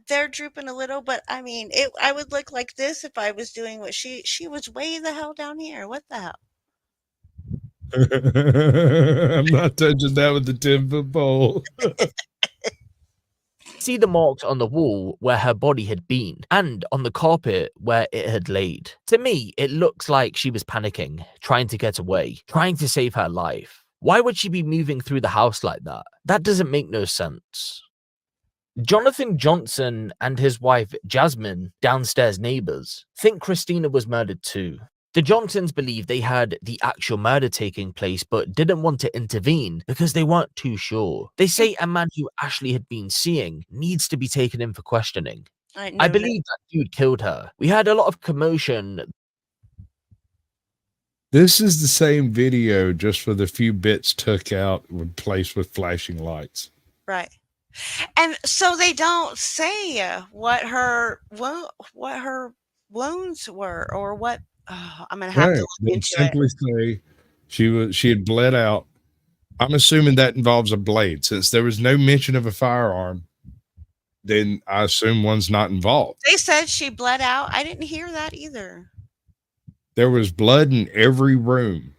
they're drooping a little, but I mean, I would look like this if I was doing what she was way the hell down here. What the hell? I'm not touching that with the 10-foot pole. See the marks on the wall where her body had been and on the carpet where it had laid. To me, it looks like she was panicking, trying to get away, trying to save her life. Why would she be moving through the house like that? That doesn't make no sense. Jonathan Johnson and his wife Jasmine, downstairs neighbors, think Christina was murdered too. The Johnsons believe they had the actual murder taking place but didn't want to intervene because they weren't too sure. They say a man who Ashley had been seeing needs to be taken in for questioning. I believe that dude killed her. We had a lot of commotion. This is the same video, just with a few bits took out, replaced with flashing lights. Right. And so they don't say what her wounds were, or what. Oh, I'm gonna have to look They into simply say she had bled out. I'm assuming that involves a blade. Since there was no mention of a firearm, then I assume one's not involved. They said she bled out. I didn't hear that either. There was blood in every room.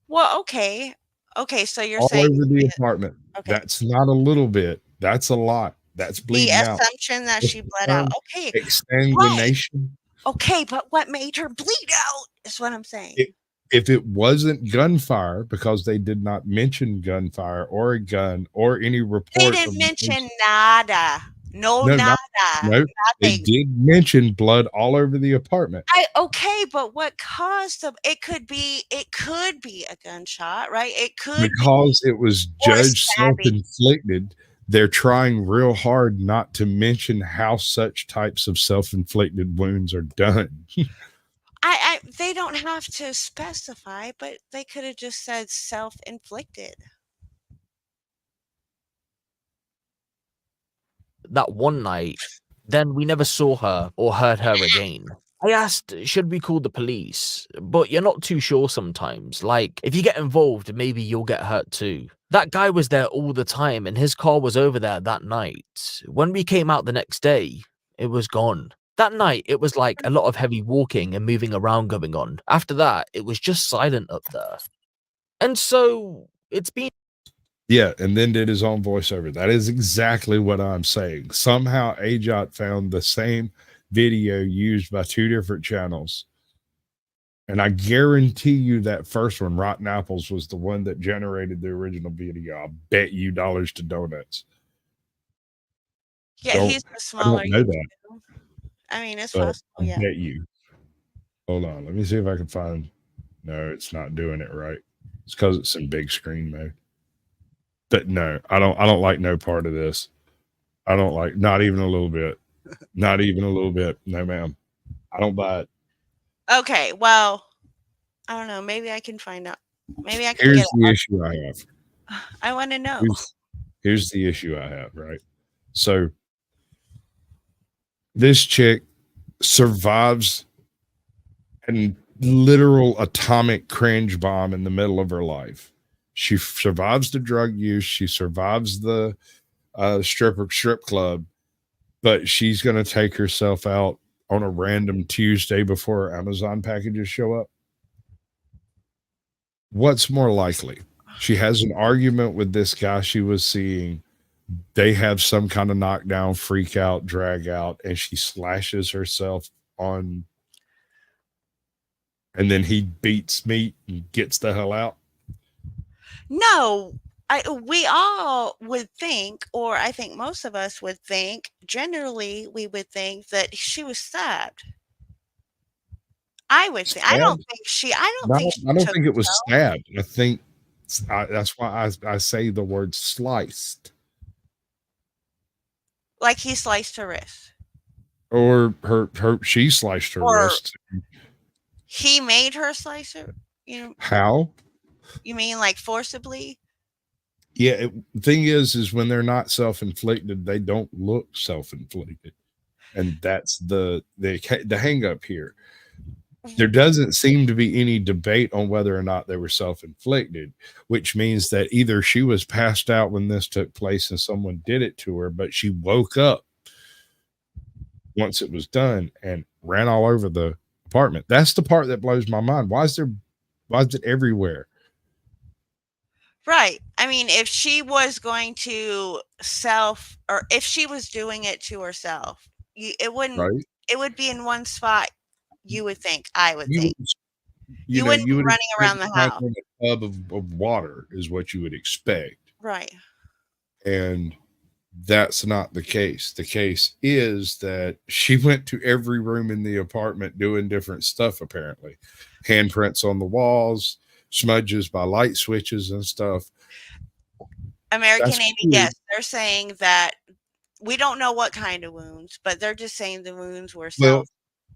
Well, okay. Okay, so you're all saying over the apartment. Okay. That's not a little bit. That's a lot. That's bleeding the out. assumption that she bled out. Okay. Exsanguination. Okay, but what made her bleed out is what I'm saying. If it wasn't gunfire, because they did not mention gunfire or a gun or any report. They didn't mention nada. Nada. No, they did mention blood all over the apartment. Okay, but what caused them? It could be a gunshot, right? It could because it was judged self-inflicted. They're trying real hard not to mention how such types of self-inflicted wounds are done. They don't have to specify, but they could have just said self-inflicted. That one night, then we never saw her or heard her again. I asked, should we call the police? But you're not too sure sometimes. Like, if you get involved, maybe you'll get hurt too. That guy was there all the time, and his car was over there that night. When we came out the next day, it was gone. That night, it was like a lot of heavy walking and moving around going on. After that, it was just silent up there. And so, it's been... Yeah, and then did his own voiceover. That is exactly what I'm saying. Somehow AJoT found the same video used by two different channels. And I guarantee you that first one, Rotten Apples, was the one that generated the original video. I'll bet you dollars to donuts. Yeah, he's the smaller. I don't know that. I mean, it's possible, yeah. I bet you. Hold on. Let me see if I can find. No, it's not doing it right. It's because it's in big screen mode. But no, I don't like no part of this. I don't like, not even a little bit. Not even a little bit. No, ma'am. I don't buy it. Okay, well, I don't know. Maybe I can find out. Maybe I can. Here's the issue I have. I want to know. Here's the issue I have, right? So this chick survives a literal atomic cringe bomb in the middle of her life. She survives the drug use. She survives the strip club, but she's going to take herself out on a random Tuesday before her Amazon packages show up. What's more likely? She has an argument with this guy she was seeing. They have some kind of knockdown, freak out, drag out, and she slashes herself on. And then he beats meat and gets the hell out. No, we all would think, or I think most of us would think, generally we would think that she was stabbed. I would think. I don't think she it was stabbed. I think that's why I say the word sliced. Like he sliced her wrist. Or she sliced her wrist. He made her slice her. How? You mean like forcibly? Yeah. The thing is when they're not self-inflicted, they don't look self-inflicted, and that's the hang up here. There doesn't seem to be any debate on whether or not they were self-inflicted, which means that either she was passed out when this took place and someone did it to her, but she woke up once it was done and ran all over the apartment. That's the part that blows my mind. Why is it everywhere? Right. I mean, if she was going to or if she was doing it to herself, it wouldn't. Right. It would be in one spot. You would think. I would think. You wouldn't be running around the house. A tub of water is what you would expect. Right. And that's not the case. The case is that she went to every room in the apartment doing different stuff, apparently. Handprints on the walls, smudges by light switches and stuff. American Amy, yes, they're saying that We don't know what kind of wounds, but they're just saying the wounds were Well, self.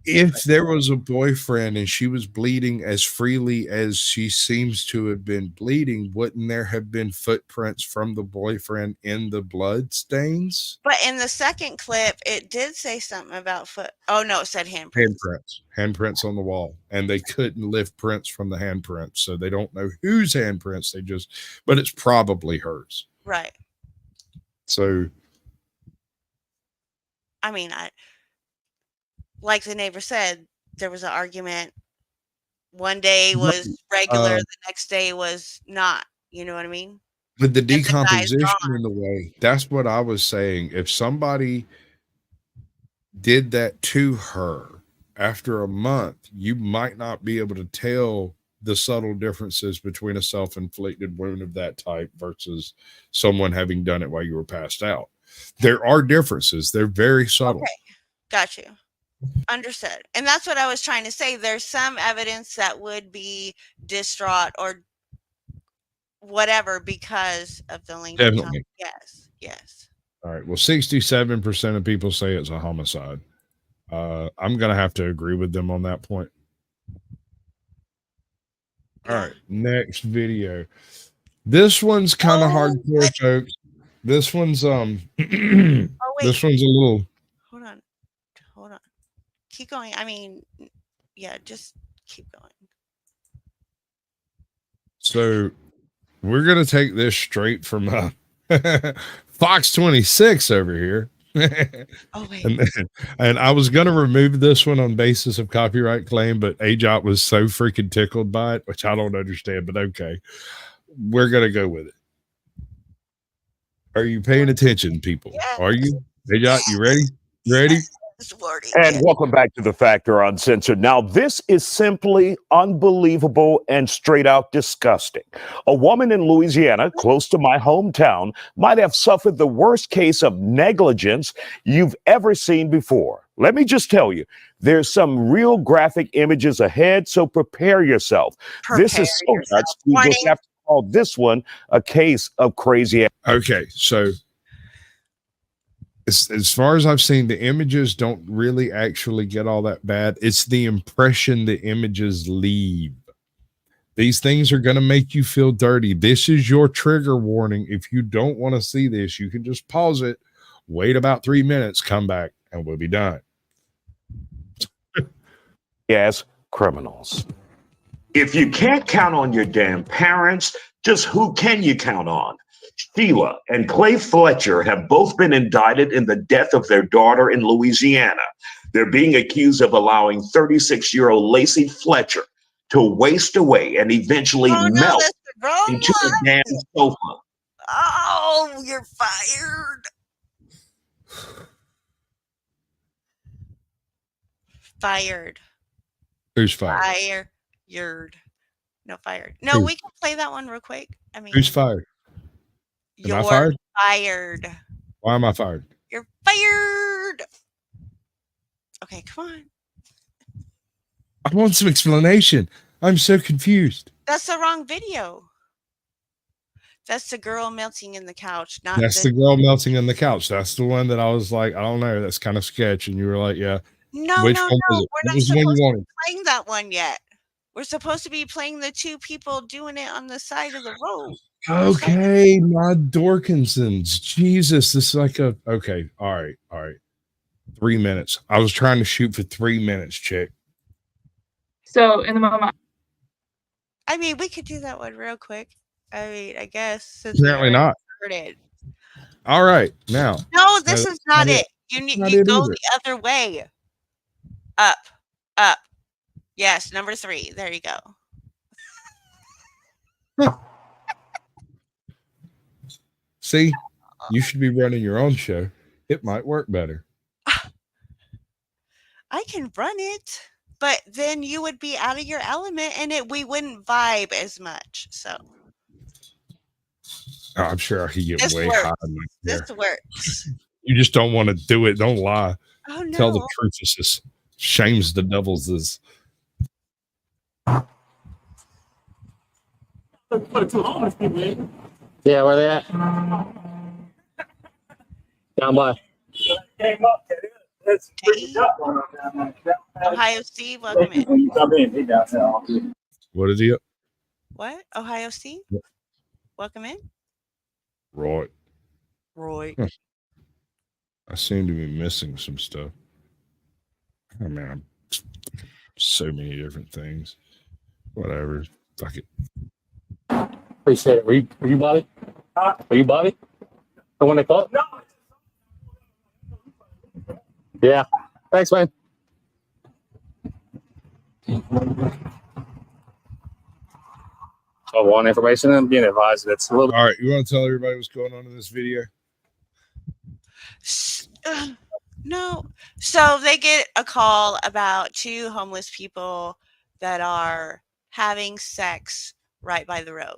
if there was a boyfriend and she was bleeding as freely as she seems to have been bleeding, wouldn't there have been footprints from the boyfriend in the blood stains? But in the second clip, it did say something about foot. Oh no, it said handprints. Handprints on the wall, and they couldn't lift prints from the handprints, so they don't know whose handprints. But it's probably hers. Right. So, I mean, like the neighbor said, there was an argument. One day was regular, the next day was not. You know what I mean? With the decomposition in the way, that's what I was saying. If somebody did that to her after a month, you might not be able to tell the subtle differences between a self-inflicted wound of that type versus someone having done it while you were passed out. There are differences. They're very subtle. Okay. Got you. Understood. And that's what I was trying to say. There's some evidence that would be distraught or whatever because of the length of time. Yes. All right. Well, 67% of people say it's a homicide. I'm going to have to agree with them on that point. All right. Next video. This one's kind of hardcore, folks. This one's this one's a little. Hold on. Keep going. I mean, yeah, just keep going. So we're going to take this straight from Fox 26 over here. Oh, wait. And I was going to remove this one on basis of copyright claim, but AJoT was so freaking tickled by it, which I don't understand, but okay. We're going to go with it. Are you paying attention, people? Yes. Are you? AJoT, you ready? You ready? And welcome back to The Factor Uncensored. Now, this is simply unbelievable and straight out disgusting. A woman in Louisiana, close to my hometown, might have suffered the worst case of negligence you've ever seen before. Let me just tell you, there's some real graphic images ahead, so prepare yourself. This is so nuts. We just have to call this one a case of crazy. Okay, so as far as I've seen, the images don't really actually get all that bad. It's the impression the images leave. These things are going to make you feel dirty. This is your trigger warning. If you don't want to see this, you can just pause it, wait about 3 minutes, come back, and we'll be done. Yes, criminals. If you can't count on your damn parents, just who can you count on? Sheila and Clay Fletcher have both been indicted in the death of their daughter in Louisiana. They're being accused of allowing 36-year-old Lacey Fletcher to waste away and eventually melt into a damn sofa. Oh, you're fired. Fired. Who's fired? Fired. No, fired. No, we can play that one real quick. I mean, who's fired? Am I fired? Why am I fired? You're fired. Okay, come on. I want some explanation. I'm so confused. That's the wrong video. That's the girl melting in the couch. That's the girl melting in the couch. That's the one that I was like, I don't know. That's kind of sketch. And you were like, yeah. No. We're not supposed to be playing that one yet. We're supposed to be playing the two people doing it on the side of the road. Okay, my Dorkinsons. Jesus, this is like okay. All right. 3 minutes. I was trying to shoot for 3 minutes, chick. So in the moment, I mean, we could do that one real quick. I mean, I guess. Apparently not. All right, now. No, this is not it. You go the other way. Up. Yes, number 3. There you go. See, you should be running your own show. It might work better. I can run it, but then you would be out of your element and we wouldn't vibe as much. So I'm sure I could get way higher. This works. You just don't want to do it. Don't lie. Oh, no. Tell the truth. It's just shames the devils. Is yeah, where they at? Down by came up, that's Hey. Ohio Steve, welcome in. when you come in, he down there. What is he? What? Ohio Steve? Yep. Welcome in. Right. Roy. I seem to be missing some stuff. I mean, I'm so many different things. Whatever. Fuck it. Appreciate it. Were you Bobby? Were you Bobby? The one they called? No. Yeah. Thanks, man. I want information. I'm being advised that it's a little. All right. You want to tell everybody what's going on in this video? No. So they get a call about 2 homeless people that are having sex right by the road,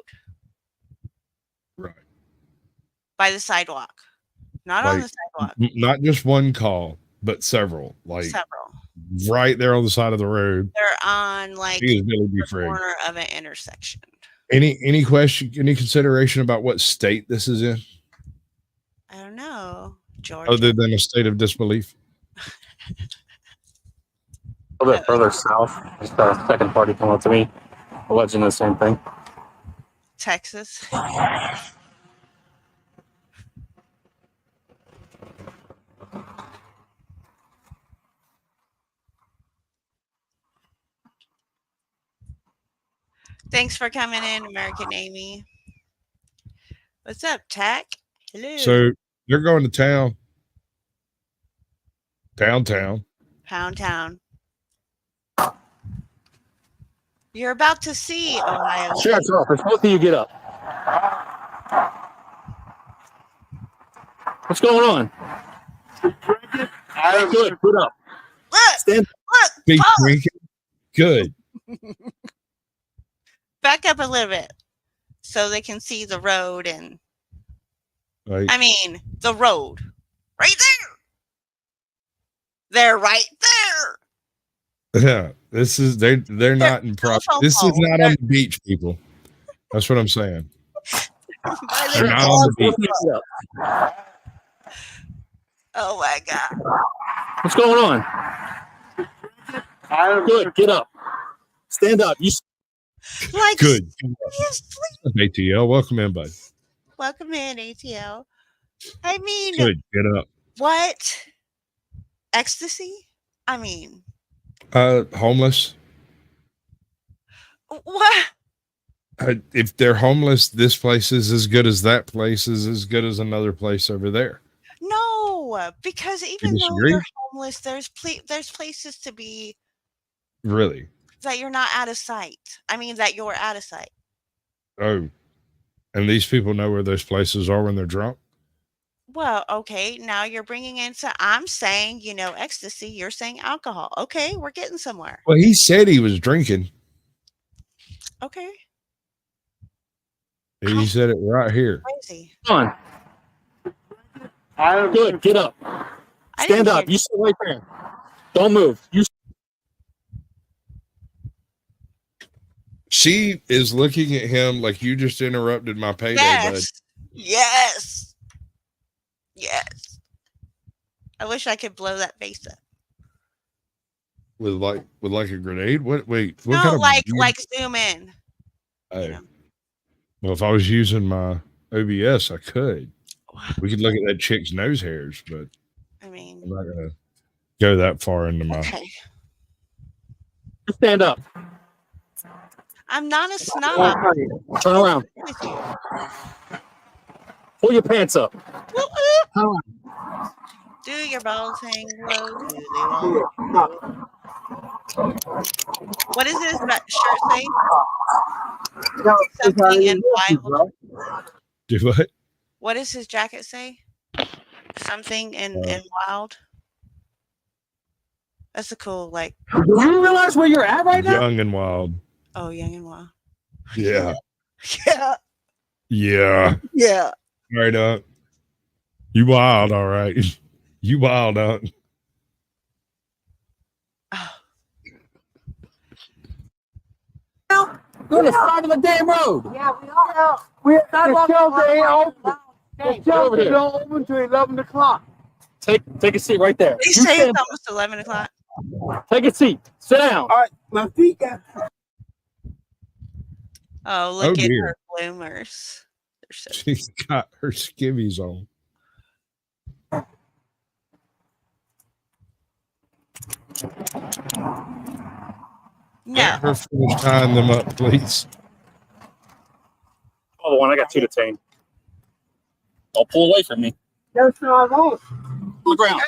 Right. by the sidewalk, not on the sidewalk. Not just one call, but several. Like Several. right there on the side of the road. They're on like He is Billy B. the Frigg. corner of an intersection. Any question, any consideration about what state this is in, I don't know, Georgia. other than a state of disbelief? A little bit further south, just a second party come up to me, alleging the same thing. Texas. Thanks for coming in, American Amy. What's up, Tack? Hello. So they're going to town. Downtown. Pound Town. You're about to see Ohio. Sheriff's office, both of you get up. What's going on? Good, put up. Look, Stand. look, Big Paul, drinking. Good. back up a little bit so they can see the road and Like, I mean the road right there. They're right there. yeah, this is they're not in prop. This is not on the beach, people. That's what I'm saying. They're not on the beach. Oh my God. What's going on? Good, get up. Stand up. You Like Good. seriously? ATL, welcome in, bud. Welcome in, ATL. I mean, Good. Get up. what? Ecstasy? I mean, Homeless. what? If they're homeless, this place is as good as that place is as good as another place over there. No, because even though disagree? you're homeless, there's places to be Really? that you're not out of sight. I mean, that you're out of sight. Oh, and these people know where those places are when they're drunk? Well, okay, now you're bringing in. So I'm saying, ecstasy. You're saying alcohol. Okay, we're getting somewhere. Well, he said he was drinking. Okay, He said it right here. crazy. on. Good, get up. I Stand didn't up. hear- You sit right there. Don't move. You She is looking at him like you just interrupted my payday, bud. Yes. Yes. I wish I could blow that face up. With like a grenade. What? Wait. What No, kind of like zoom in. Oh. know. Well, if I was using my OBS, I could. We could look at that chick's nose hairs, but I mean, I'm not gonna go that far into my. okay. stand up. I'm not a snob. Turn around. With you. Pull your pants up. Turn around. Do your balls hang low? Do they won't? What does this shirt say? Something in wild. Do what? What does his jacket say? Something in wild. That's a cool, like, Do you realize where you're at right now? Young and wild. oh, young and wild. Yeah. Yeah. Yeah. Yeah. Right up. You wild, all right. You wild out. Go to the side of the damn road. Yeah, we are. The shelter ain't open. The Over shelter here. don't open till 11 o'clock. Take a seat right there. They You say stand it's almost 11 o'clock. Take a seat. Sit down. All right, my feet got. Oh, look at dear. her bloomers. They're so She's got her skivvies on. no. Let her finish tying them up, please. Oh, the one I got 2 detained. Don't pull away from me. No, sir, I won't. On the ground.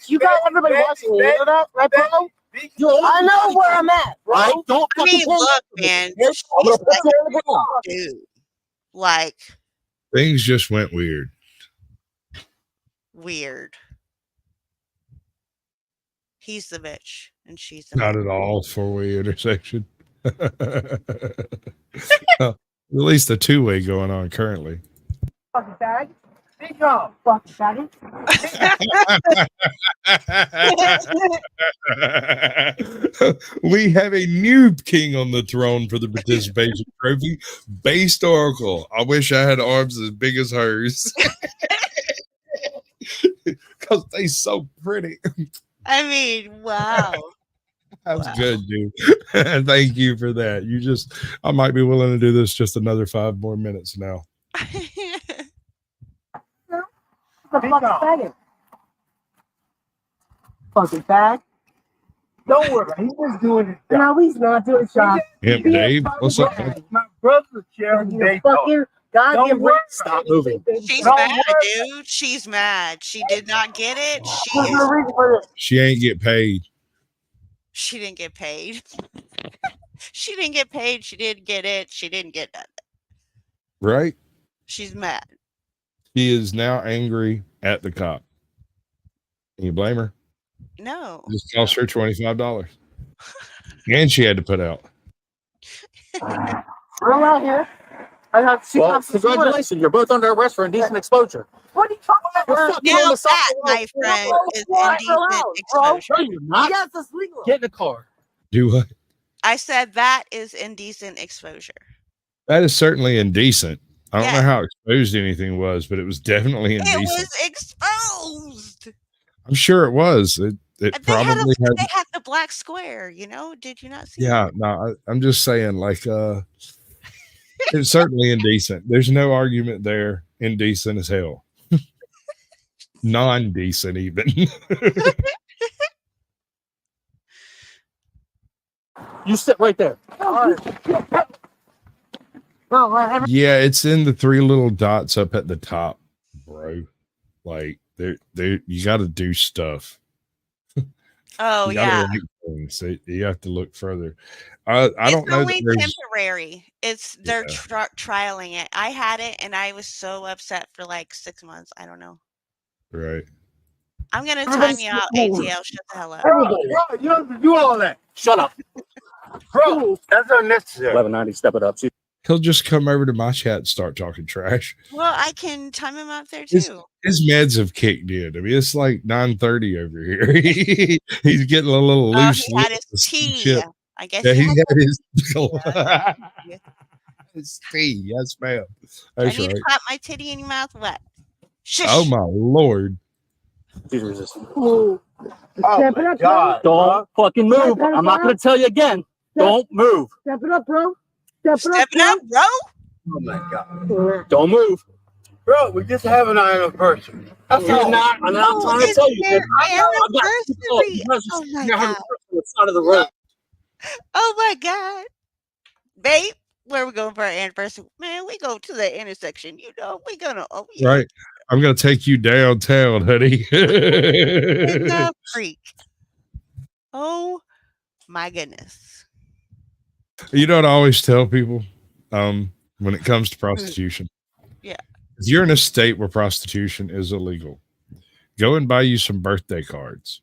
You got everybody watching you. You know that, right, bro? I know where I'm at, bro. Right? Don't I mean, fucking pull look, away man. from me. She's I'm gonna put like you on the ground. a dude. Like, Things just went weird. weird. He's the bitch, and she's the Not man. at all four-way intersection. Well, at least a two-way going on currently. Fucking bag. Big job. Fucking bag. We have a new king on the throne for the participation trophy. Based Oracle. I wish I had arms as big as hers. Because they so pretty. I mean, wow. That's Wow. good, dude. Thank you for that. I might be willing to do this just another 5 more minutes now. The fuck's bagging? Fucking bag. Don't worry, he was doing it. No, he's not doing it, Sean. Yep, Dave, what's up? My brother's sharing the fucking goddamn worry. Stop moving. She's Don't mad, worry. dude. She's mad. She did not get it. There's no reason for this. She ain't get paid. She didn't get paid. She didn't get paid. She didn't get it. She didn't get that. Right? She's mad. She is now angry at the cop. Can you blame her? No. Just cost her $25. And she had to put out. We're out here. I got 2 Well, cops. congratulations. You're both under arrest for indecent exposure. What are you talking about? You're bro? fucking Now on the side that, of the road. my friend, is Bro, indecent bro. exposure. No, you're not. Yes, it's legal. Get in the car. Do what? I said that is indecent exposure. That is certainly indecent. I don't know Yeah. how exposed anything was, but it was definitely It indecent. was exposed. I'm sure it was. It They had, probably had. they had the black square, you know? Did you not see Yeah, that? no, I'm just saying, like, it's certainly indecent. There's no argument there. Indecent as hell. Non-decent, even. You sit right there. Bro, Yeah, it's in the 3 little dots up at the top, bro. Like, you got to do stuff. Oh, You gotta yeah. rank things. You have to look further. I don't It's know. only That there's, temporary. They're Yeah. trialing it. I had it, and I was so upset for like 6 months. I don't know. right. I'm gonna time you out, ATL. Shut the hell up. bro, you don't have to do all that. Shut up. Bro, that's unnecessary. 1190. Step it up. He'll just come over to my chat and start talking trash. Well, I can time him out there His- too. His meds have kicked in. I mean, it's like 9:30 over here. He's getting a little Oh, loose. he had lips his and tea. shit. I guess Yeah, he he had had his, Yeah. his tea. Yes, ma'am. I That's need right. to clap my titty in your mouth. What? Shush. Oh my lord. She's resisting. Oh, step it up, bro. Don't fucking move. I'm not going to tell you again. Don't move. Step it up, bro. Step Step it up, bro. Oh my god. Don't move. Bro, we just have an anniversary. That's You're all. not. I'm not trying to It's tell you. their I've got anniversary. people Oh my never god. on the side of the road. Oh my god. Babe, where we going for our anniversary? Man, we go to the intersection. You know, we gonna Right. I'm gonna take you downtown, honey. The freak. Oh my goodness. You know what I always tell people when it comes to prostitution? Yeah. If you're in a state where prostitution is illegal, go and buy you some birthday cards.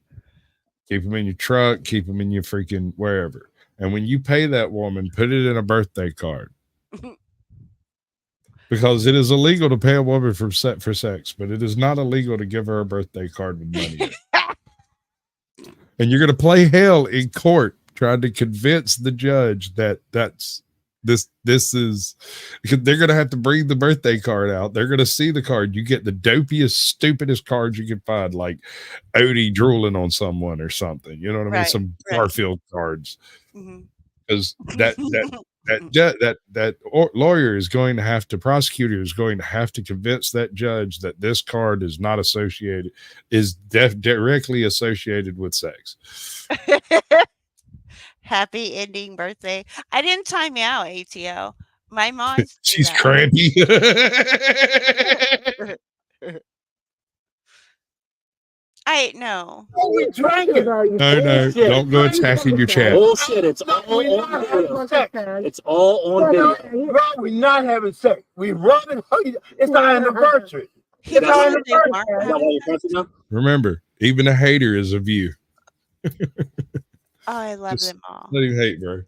Keep them in your truck, keep them in your freaking wherever. And when you pay that woman, put it in a birthday card. Because it is illegal to pay a woman for sex, but it is not illegal to give her a birthday card with money in it. And you're going to play hell in court trying to convince the judge that that's This is because they're gonna have to bring the birthday card out. They're gonna see the card. You get the dopiest, stupidest cards you can find, like Odie drooling on someone or something. You know what I mean? Right, Some right. Garfield cards. Mhm. Because that lawyer is going to have to, prosecutor is going to have to convince that judge that this card is not associated, is directly associated with sex. Happy ending birthday. I didn't time you out, ATO. My mom's do She's that. crampy. I know. We drank it. No, don't go attacking your chat. Bullshit. It's all on video. It's all on video. Bro, we're not having sex. We rubbing. It's our anniversary. He It's our doesn't do anniversary. Mark Is that why you're pressing now? Remember, even a hater is a view. Oh, I love Just them all. let him hate, bro.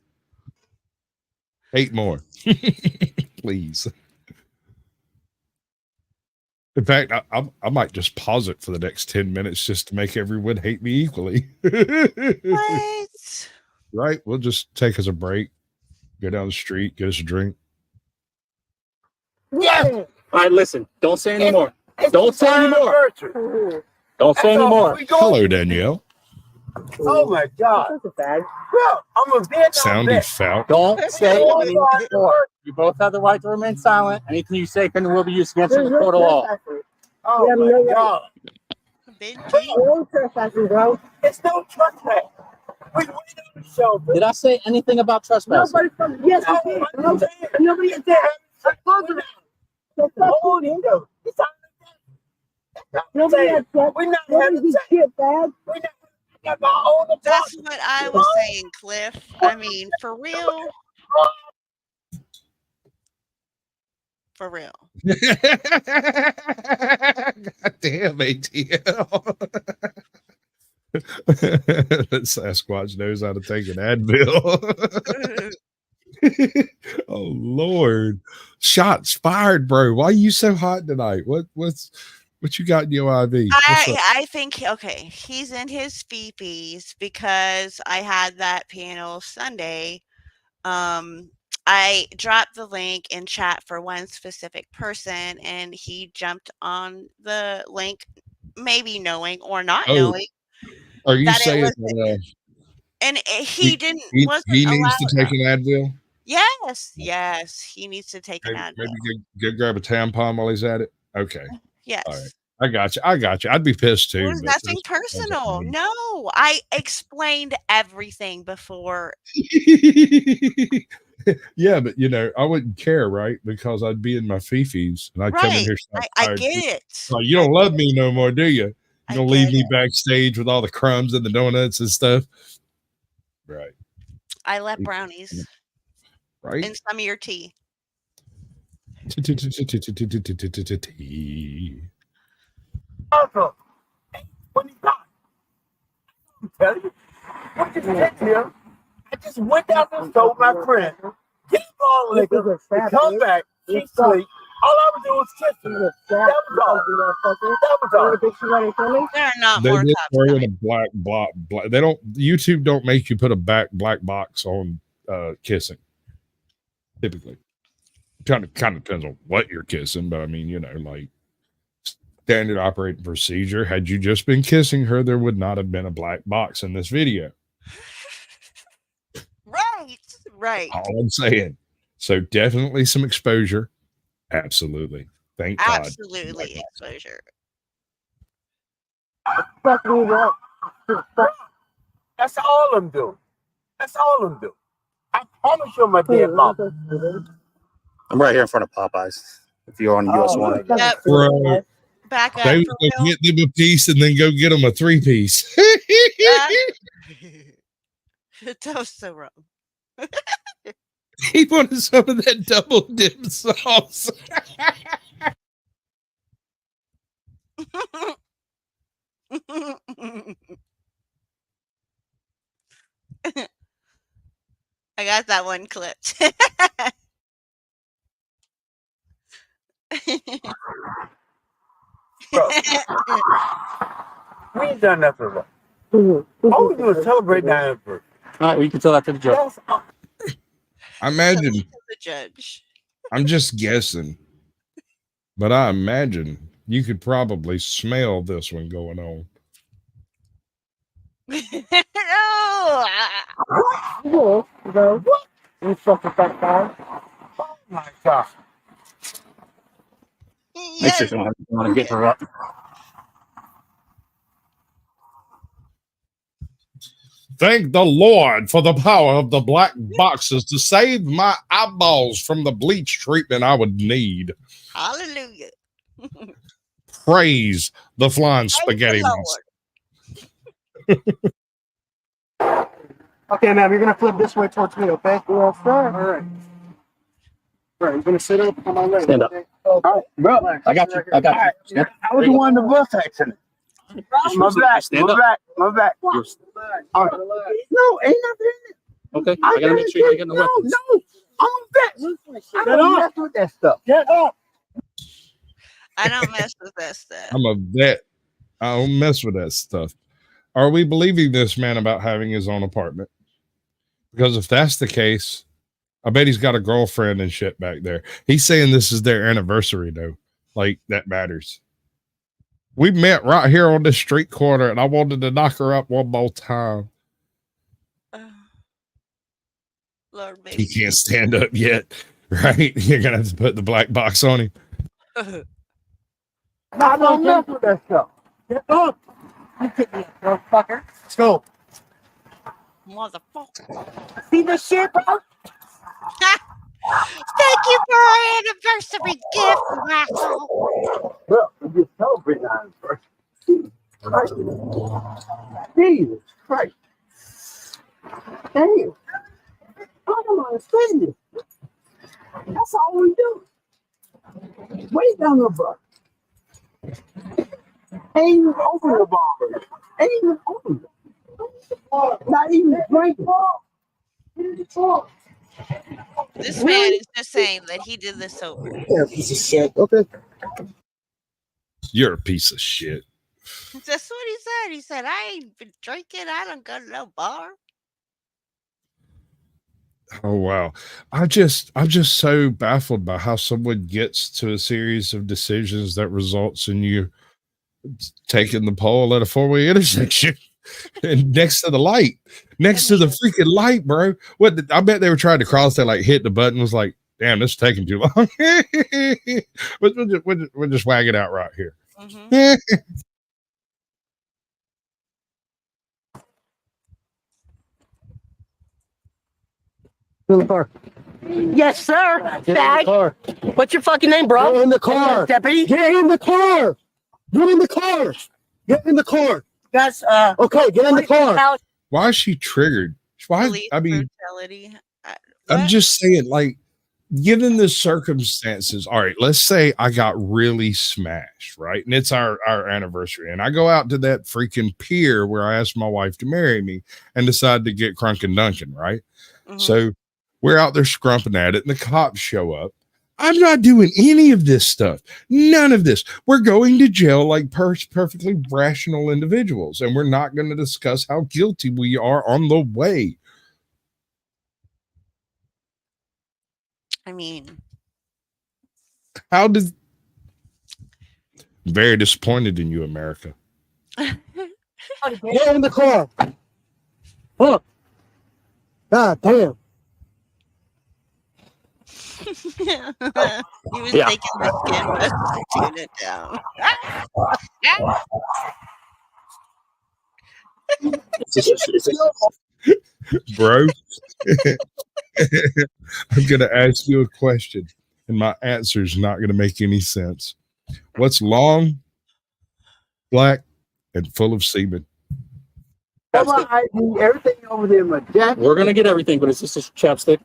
Hate more. Please. In fact, I might just pause it for the next 10 minutes just to make everyone hate me equally. What? Right? We'll just take us a break, go down the street, get us a drink. Yeah. All right, listen. Don't say anymore. It's Don't say our anymore. anniversary. Don't say That's all. anymore. We go- Hello, Danielle. Oh my God. Bro, I'm a Vietnam Soundy vet. foul. Don't say anymore. You both have the right to remain silent. Anything you say can will be used against you in the court of law. Oh my God. Benji. Bro. It's no trespass. We went on the show, bro. Did I say anything about trespassing? Nobody from yes, nobody is there. Nobody has sex. We're not having sex. We're not. Got my own That's apartment. what I was saying, Cliff. I mean, for real. For real. God damn, ATL. That Sasquatch knows how to take an Advil. Oh Lord. Shots fired, bro. Why are you so hot tonight? What you got in your IV? I think, okay, he's in his feefies because I had that panel Sunday. I dropped the link in chat for one specific person, and he jumped on the link, maybe knowing or not knowing. Are you that it saying was- that And he didn't. he wasn't needs to allowed- take an Advil? Yes, he needs to take an Advil. Maybe go grab a tampon while he's at it. Okay. Yes. All right. I got you. I'd be pissed too. It was but nothing that's- personal. No, I explained everything before. Yeah, but I wouldn't care, right? Because I'd be in my fifis and I'd come in Right. here. I get it. Oh, you don't love me no more, do you? I You don't get leave me it. backstage with all the crumbs and the donuts and stuff. Right. I left brownies Right. in some of your tea. Awesome. When he got, I'm telling you, what you said to him, I just went down and told my friend, get him all liquor, and come back, she sleep. All I was doing was kissing her. That was all. That was all. There are not They more just cops throw in coming. a black. They don't. YouTube don't make you put a black box on kissing. Typically, kind of depends on what you're kissing, but I mean, like standard operating procedure. Had you just been kissing her, there would not have been a black box in this video. Right. All I'm saying. So definitely some exposure. Absolutely. Thank God. Absolutely exposure. That's all I'm doing. That's all I'm doing. I promise you, my dead mom. I'm right here in front of Popeyes. If you're on the US one. Yep. Bro, Back up. they For would real. get them a piece and then go get them a 3-piece. That was so wrong. He wanted some of that double dip sauce. I got that one clipped. Bro, we ain't done nothing wrong. All we do is celebrate our anniversary. All right, we can tell that to the judge. That's all. I imagine The judge. I'm just guessing. But I imagine you could probably smell this one going on. No. What? You fucking fat guy. Oh my God. Yes. Make sure you want to get her up. Thank the Lord for the power of the black boxes to save my eyeballs from the bleach treatment I would need. Hallelujah. Praise the flying Praise spaghetti the monster. Lord. Okay, ma'am, you're gonna flip this way towards me, okay? Yes, sir. All right. All right, you're gonna sit up on my leg. Stand up. Okay? All right, bro. I got you. I got you. Stand up. I was the one in the bus accident. My back, Stand my up. back, my back. You're- All right. No, ain't nothing in it. Okay, I gotta make sure you get the weapons. No, I'm back. I don't mess with that stuff. Get up. I don't mess with that stuff. I'm a vet. I don't mess with that stuff. Are we believing this man about having his own apartment? Because if that's the case, I bet he's got a girlfriend and shit back there. He's saying this is their anniversary, though. Like, that matters. We met right here on this street corner, and I wanted to knock her up one more time. Lord, He baby. can't stand up yet, right? You're going to have to put the black box on him. I don't mess with that stuff. Get up. You pick me up, motherfucker. Let's go. Motherfucker. See this shit, bro? Thank you for our anniversary gift, asshole. Bro, we just celebrating our anniversary. Jesus Christ. Damn. I don't understand this. That's all we do. Way down the butt. Ain't even open the bottle. Ain't even open it. Not even drinking. This man is just saying that he did this sober. Yeah, piece of shit. Okay. You're a piece of shit. That's what he said. He said, I ain't been drinking. I don't go to no bar. Oh wow. I'm just so baffled by how someone gets to a series of decisions that results in you taking the pole at a four-way intersection and next to the light. Next to the freaking light, bro. I bet they were trying to cross that, like hit the button, was like, damn, this is taking too long. we'll just wag it out right here. Mm-hmm. In the car. Yes, sir. Get in the Bag. car. What's your fucking name, bro? Get in the car. Deputy. Get in the car. Get in the car. Get in the car. That's Okay, get in the car. Why is she triggered? Why? Police I mean, brutality. I'm What? just saying, like, given the circumstances, all right, let's say I got really smashed, right? And it's our anniversary. And I go out to that freaking pier where I asked my wife to marry me and decide to get crunk and Dunkin', right? Mhm. So we're out there scrumping at it and the cops show up. I'm not doing any of this stuff. None of this. We're going to jail like perfectly rational individuals. And we're not going to discuss how guilty we are on the way. I mean, How does... Very disappointed in you, America. Get in the car. Look. God damn. he was Yeah. taking the skin bust to tune it down. Bro, I'm going to ask you a question, and my answer is not going to make any sense. What's long, black, and full of semen? Come on, I need everything over there in my jacket. We're gonna get everything, but it's just a chapstick.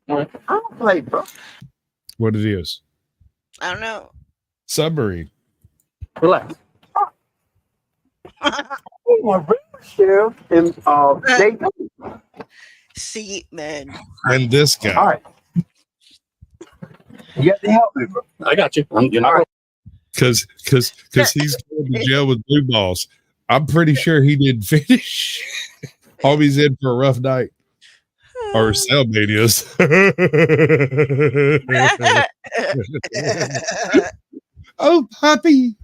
All right. I don't play, bro. What it is? I don't know. Submarine. Relax. Oh, my real sheriff and they See, man. And this guy. all right. You got to help me, bro. I got you. You're not. All right. Because he's going to jail with blue balls. I'm pretty sure he didn't finish. Homie's in for a rough night. Or cellmanias. Oh, puppy.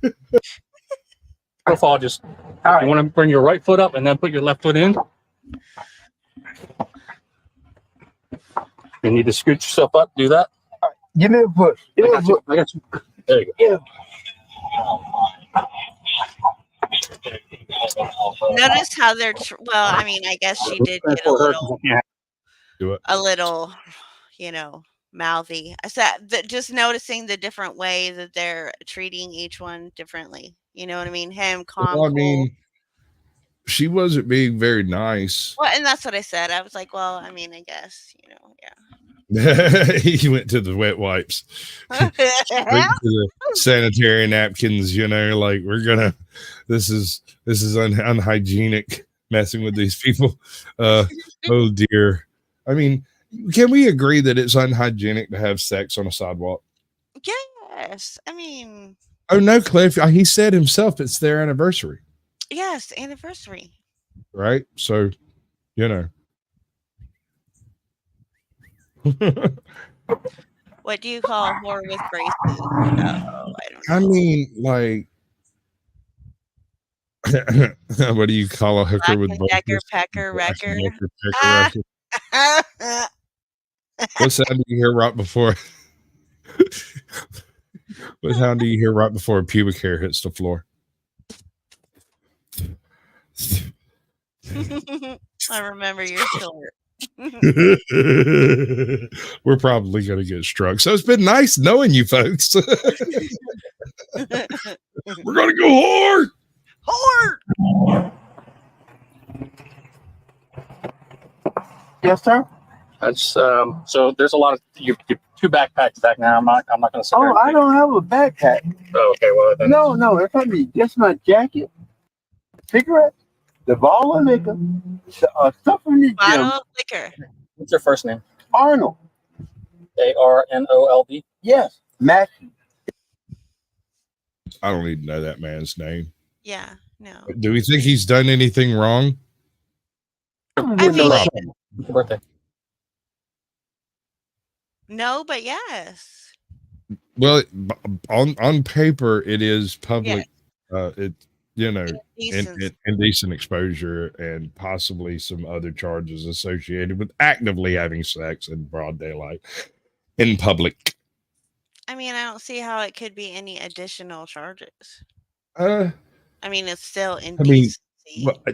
Profile, just you want to bring your right foot up and then put your left foot in. You need to scoot yourself up. Do that. Give me a push. I got you. I got you. There you go. Notice how they're well. I mean, I guess she did get a little, you know, mouthy. I said that just noticing the different way that they're treating each one differently. You know what I mean? Him, calm, Well, I cool. mean, she wasn't being very nice. Well, and that's what I said. I was like, well, I mean, I guess, you know, yeah. He went to the wet wipes, went to the sanitary napkins. You know, like this is unhygienic messing with these people. Oh dear. I mean, can we agree that it's unhygienic to have sex on a sidewalk? Yes. I mean, oh no, Cliff. He said himself it's their anniversary. Yes, anniversary. Right. So, you know. What do you call a whore with braces? Oh, I mean, like, what do you call a hooker with braces? Pecker, wrecker. What sound do you hear right before? What sound do you hear right before pubic hair hits the floor? I remember your short. We're probably going to get struck. So it's been nice knowing you folks. We're going to go hard. Hard. Yes, sir. That's so. There's a lot of you two backpacks back now. I'm not going to say. Oh, I don't have a backpack. Oh, okay. Well, then No, it's not me. Just my jacket, cigarette, the bottle of liquor, stuff from the Bottle gym. of liquor. What's your first name? Arnold. ARNOLD. Yes, Matthew. I don't even know that man's name. Yeah, no. Do we think he's done anything wrong? I mean, Birthday. no, but yes. Well, on paper, it is public. It indecent exposure and possibly some other charges associated with actively having sex in broad daylight in public. I mean, I don't see how it could be any additional charges. I mean, it's still indecency.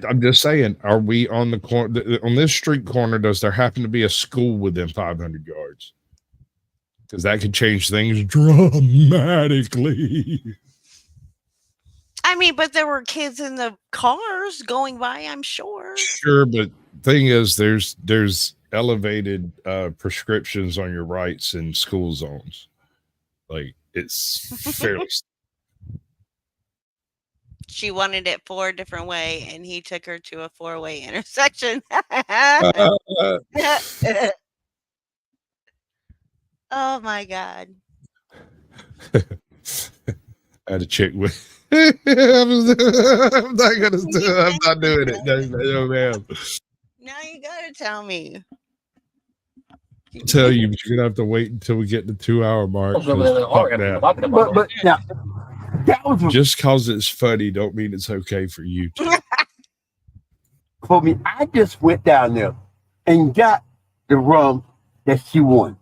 I'm just saying, are we on the corner on this street corner? Does there happen to be a school within 500 yards? Because that could change things dramatically. I mean, but there were kids in the cars going by, I'm sure. Sure, but thing is, there's elevated prescriptions on your rights in school zones. Like, it's fairly. She wanted it 4 different way, and he took her to a 4-way intersection. Oh my God. I had a chick with. I'm not doing it. No, ma'am. Now you gotta tell me. I'll tell you, but you're gonna have to wait until we get the 2-hour mark. Fuck that. But now, that was Just cause it's funny don't mean it's okay for you to. for me. I just went down there and got the rum that she wanted.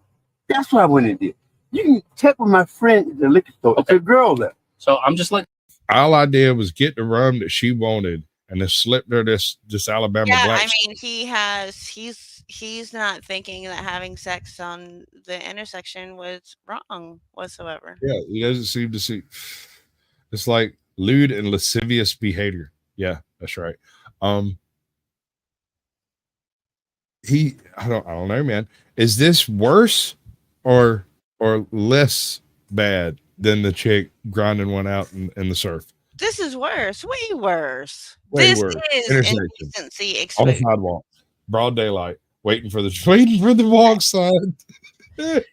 That's what I went and did. You can check with my friend at the liquor store. It's a girl there. So I'm just like, all I did was get the rum that she wanted and then slipped her this Alabama black. I mean, he's not thinking that having sex on the intersection was wrong whatsoever. Yeah, he doesn't seem to see. It's like lewd and lascivious behavior. Yeah, that's right. I don't know, man. Is this worse or less bad than the chick grinding one out in the surf? This is worse, way worse. Way this worse. is indecency On the exposure. sidewalk, broad daylight, waiting for the walk sign. Let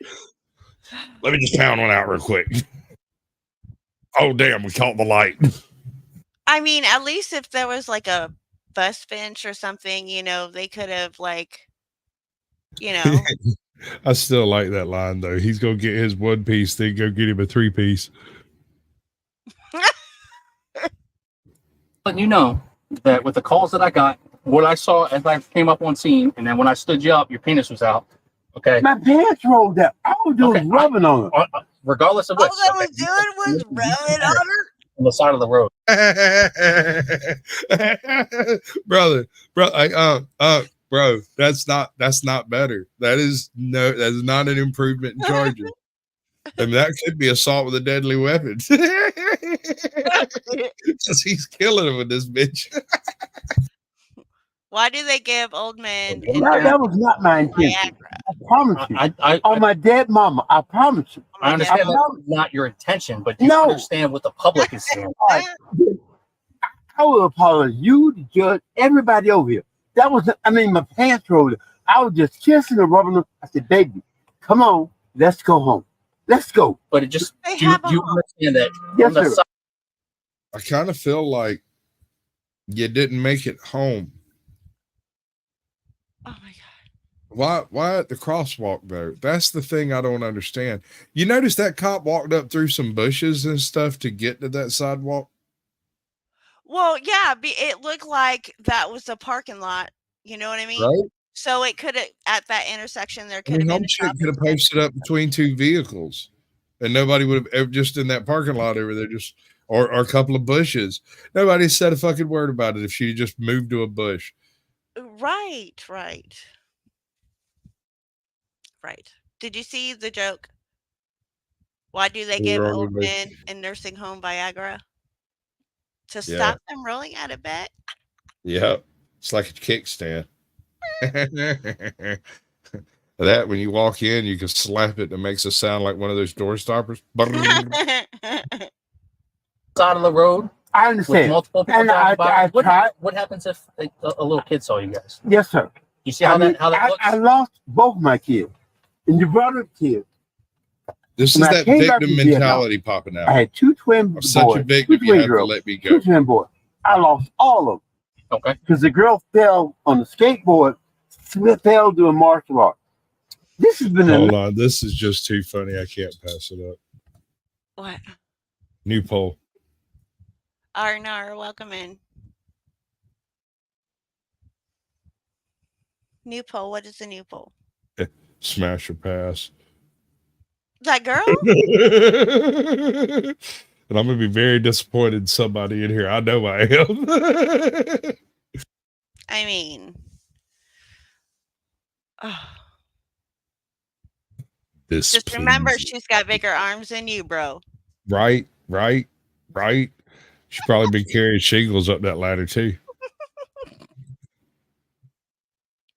me just pound one out real quick. Oh damn, we caught the light. I mean, at least if there was like a bus bench or something, you know, they could have like You know. I still like that line though. He's gonna get his 1 piece, then go get him a 3 piece. Letting you know that with the calls that I got, what I saw as I came up on scene, and then when I stood you up, your penis was out. Okay. My pants rolled up. I was doing rubbing on it. Regardless of All which, I was doing was rubbing on her. on the side of the road. Bro, that's not better. That is not an improvement in charges. I mean, that could be assault with a deadly weapon. Because he's killing him with this bitch. Why do they give old men That was not my intention. I promise you. On my dead mama, I promise you. I understand that's not your intention, but you understand what the public is saying. I will apologize. You, the judge, everybody over here. That was, my pants rolled up. I was just kissing and rubbing them. I said, baby, come on, let's go home. Let's go. But it just, you understand that. Yes, sir. I kind of feel like you didn't make it home. Oh my God. Why at the crosswalk though? That's the thing I don't understand. You notice that cop walked up through some bushes and stuff to get to that sidewalk? Well, yeah, it looked like that was a parking lot. You know what I mean? Right. So it could have, at that intersection, there I could have mean, been. Home could have posted up between two vehicles, and nobody would have ever, just in that parking lot over there, just or a couple of bushes. Nobody said a fucking word about it if she just moved to a bush. Right. Did you see the joke? Why do they give old men in nursing home Viagra? To stop them rolling out of bed? Yep. It's like a kickstand. That when you walk in, you can slap it and it makes a sound like one of those door stoppers. Side of the road. I understand. With multiple people and what happens if a little kid saw you guys? Yes, sir. You see how that looks? I lost both my kids. And you brought up kids. This is that victim mentality popping out. I had two twin boys. I'm such a victim, you have to let me go. Two twin boys. I lost all of them. Okay. Because the girl fell on the skateboard, fell doing martial arts. This has been Hold on. This is just too funny. I can't pass it up. What? New poll. Arnar, welcome in. New poll. What is the new poll? Smash or pass. That girl? And I'm going to be very disappointed in somebody in here. I know I am. I mean, just remember she's got bigger arms than you, bro. Right. She's probably been carrying shingles up that ladder too.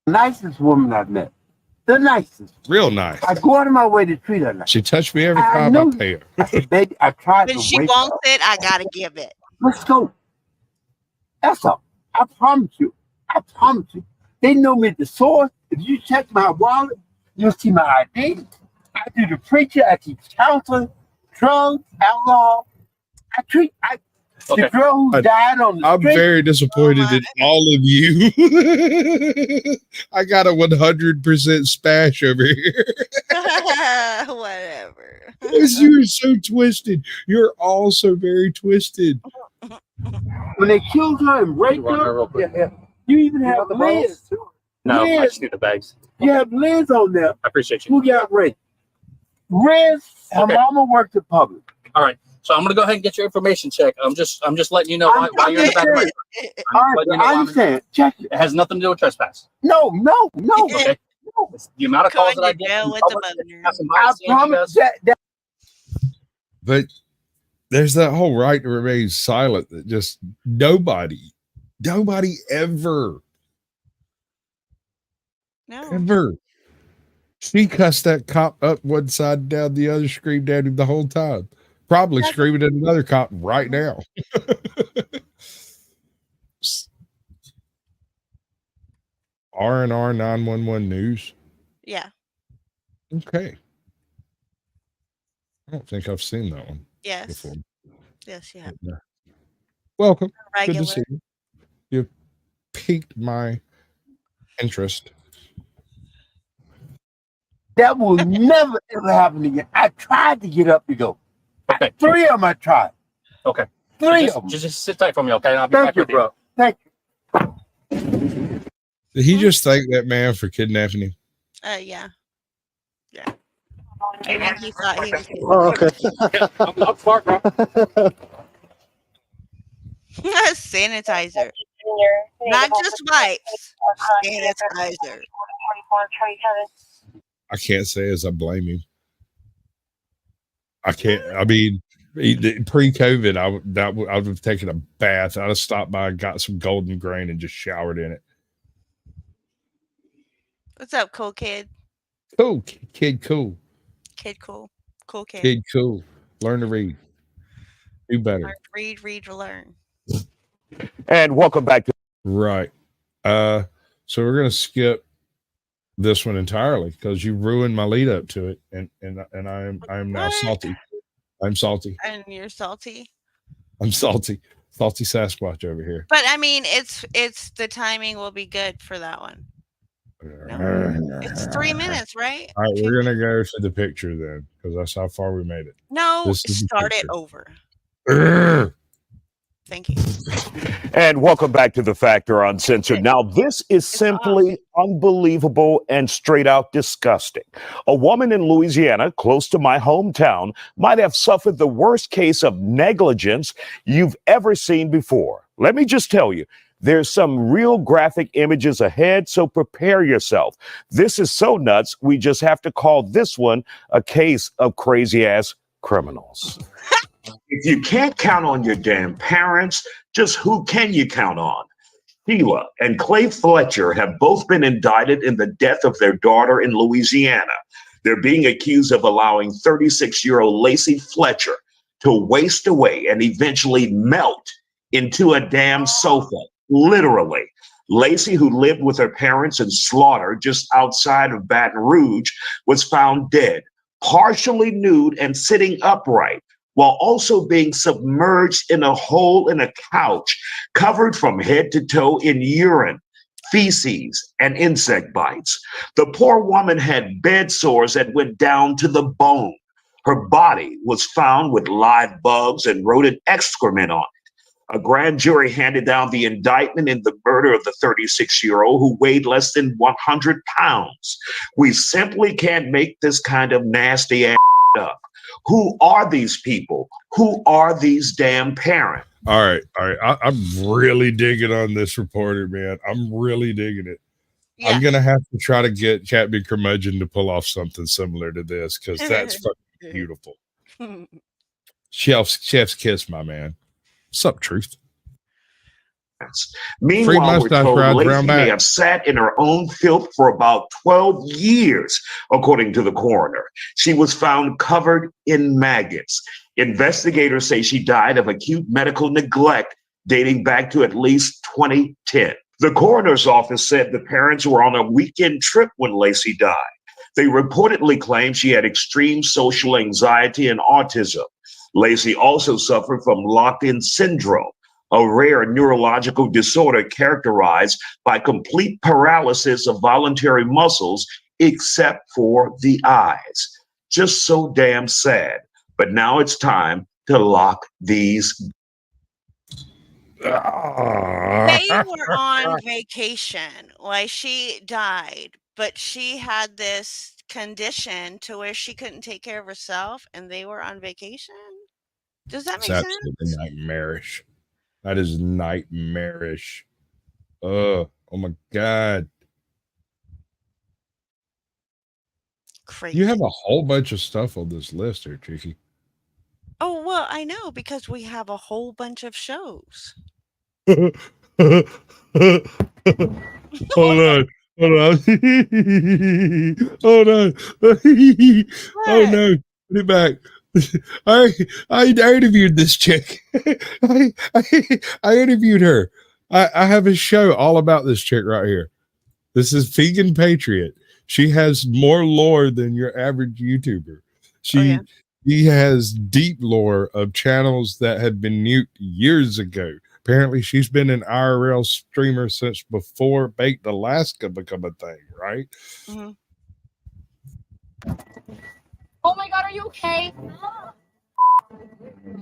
Nicest woman I've met. The nicest. Real nice. I go out of my way to treat her nice. She touched me every time I pay her. I said, baby, I tried when to she wake wants up. it, I gotta give it. Let's go. That's all. I promise you. They know me at the source. If you check my wallet, you'll see my ID. I do the preacher. I teach counseling, drugs, alcohol. The girl who died on the street. I'm very disappointed in all of you. I got a 100% spash over here. Whatever. You're so twisted. You're all so very twisted. When they killed her and raped her, you even have Liz. No, I just need the bags. You have Liz on there. I appreciate you. Who got raped? Liz, her mama worked at public. All right. So I'm gonna go ahead and get your information check. I'm just letting you know why you're in the back. I understand. Check it. It has nothing to do with trespass. No. Okay. The amount of calls that I get, I promise that. But there's that whole right to remain silent that just nobody ever. Ever. She cussed that cop up one side, down the other, screamed at him the whole time. Probably screaming at another cop right now. R&R 911 News. Yeah. Okay. I don't think I've seen that one. Yes. Before. Yes, you have. Yeah. Welcome. Regular. Good to see you. You piqued my interest. That will never ever happen again. I tried to get up to go. Okay. 3 of them I tried. Okay. 3 So of them. just sit tight for me, okay? And I'll be Thank back you, with you. bro. Thank Did he just thank that man for kidnapping him? Yeah. Yeah. I think he thought he was getting Oh, okay. Yeah, I'm smart, bro. sanitizer. Not just wipes. Sanitizer. I can't say as I blame him. I can't. I mean, pre-COVID, I would have taken a bath. I'd have stopped by and got some golden grain and just showered in it. What's up, cool kid? Cool kid, cool. Kid cool. Cool kid. Kid, cool. Learn to read. Do better. Read, learn. And welcome back to Right. So we're gonna skip this one entirely because you ruined my lead up to it, and I am now salty. I'm salty. And you're salty. I'm salty. Salty Sasquatch over here. But I mean, it's the timing will be good for that one. No. It's 3 minutes, right? All right, we're gonna go to the picture then, because that's how far we made it. No, This is the start it picture. over. Thank you. And welcome back to The Factor Uncensored. Now, this is simply unbelievable and straight out disgusting. A woman in Louisiana, close to my hometown, might have suffered the worst case of negligence you've ever seen before. Let me just tell you, there's some real graphic images ahead, so prepare yourself. This is so nuts, we just have to call this one a case of crazy-ass criminals. If you can't count on your damn parents, just who can you count on? Sheila and Clay Fletcher have both been indicted in the death of their daughter in Louisiana. They're being accused of allowing 36-year-old Lacey Fletcher to waste away and eventually melt into a damn sofa, literally. Lacey, who lived with her parents in Slaughter just outside of Baton Rouge, was found dead, partially nude and sitting upright, while also being submerged in a hole in a couch, covered from head to toe in urine, feces, and insect bites. The poor woman had bed sores that went down to the bone. Her body was found with live bugs and rodent excrement on it. A grand jury handed down the indictment in the murder of the 36-year-old who weighed less than 100 pounds. We simply can't make this kind of nasty ass up. Who are these people? Who are these damn parents? All right. I'm really digging on this reporter, man. I'm really digging it. Yeah. I'm gonna have to try to get Captain Curmudgeon to pull off something similar to this because that's fucking beautiful. Chef's kiss, my man. What's up, Truth? Meanwhile, we're told Lacey may have sat in her own filth for about 12 years, according to the coroner. She was found covered in maggots. Investigators say she died of acute medical neglect dating back to at least 2010. The coroner's office said the parents were on a weekend trip when Lacey died. They reportedly claimed she had extreme social anxiety and autism. Lacey also suffered from locked-in syndrome, a rare neurological disorder characterized by complete paralysis of voluntary muscles except for the eyes. Just so damn sad. But now it's time to lock these. They were on vacation while she died, but she had this condition to where she couldn't take care of herself, and they were on vacation. Does that make sense? Absolutely nightmarish. That is nightmarish. Oh my God. Crazy. You have a whole bunch of stuff on this list here, Cheeky. Oh, well, I know because we have a whole bunch of shows. Hold on. Hold on. Oh no. Put it back. I interviewed this chick. I interviewed her. I have a show all about this chick right here. This is Vegan Patriot. She has more lore than your average YouTuber. She has deep lore of channels that had been nuked years ago. Apparently, she's been an IRL streamer since before Baked Alaska became a thing, right? Mm-hmm. Oh my God, are you okay?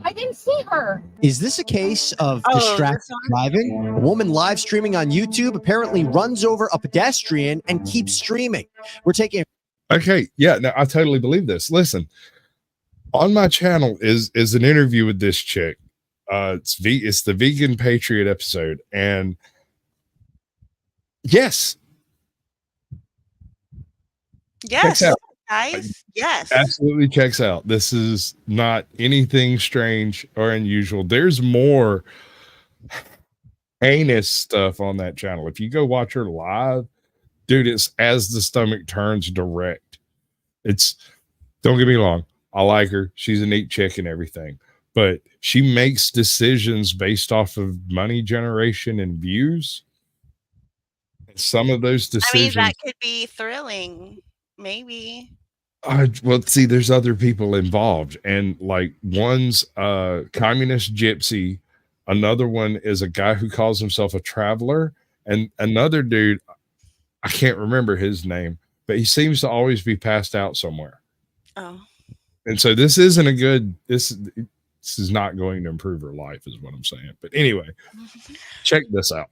I didn't see her. Is this a case of Oh, distracted this one? driving? A woman live streaming on YouTube apparently runs over a pedestrian and keeps streaming. We're taking. Okay, yeah, no, I totally believe this. Listen, on my channel is an interview with this chick. It's the Vegan Patriot episode, and yes, Yes, out. guys. Yes. Absolutely checks out. This is not anything strange or unusual. There's more heinous stuff on that channel. If you go watch her live, dude, it's as the stomach turns direct. It's, don't get me wrong, I like her. She's a neat chick and everything, but she makes decisions based off of money generation and views. Some of those decisions, I mean, that could be thrilling. Maybe. well, see, there's other people involved, and like one's communist gypsy, another one is a guy who calls himself a traveler, and another dude, I can't remember his name, but he seems to always be passed out somewhere. Oh. And so this isn't a good, this is not going to improve her life, is what I'm saying. But anyway, check this out.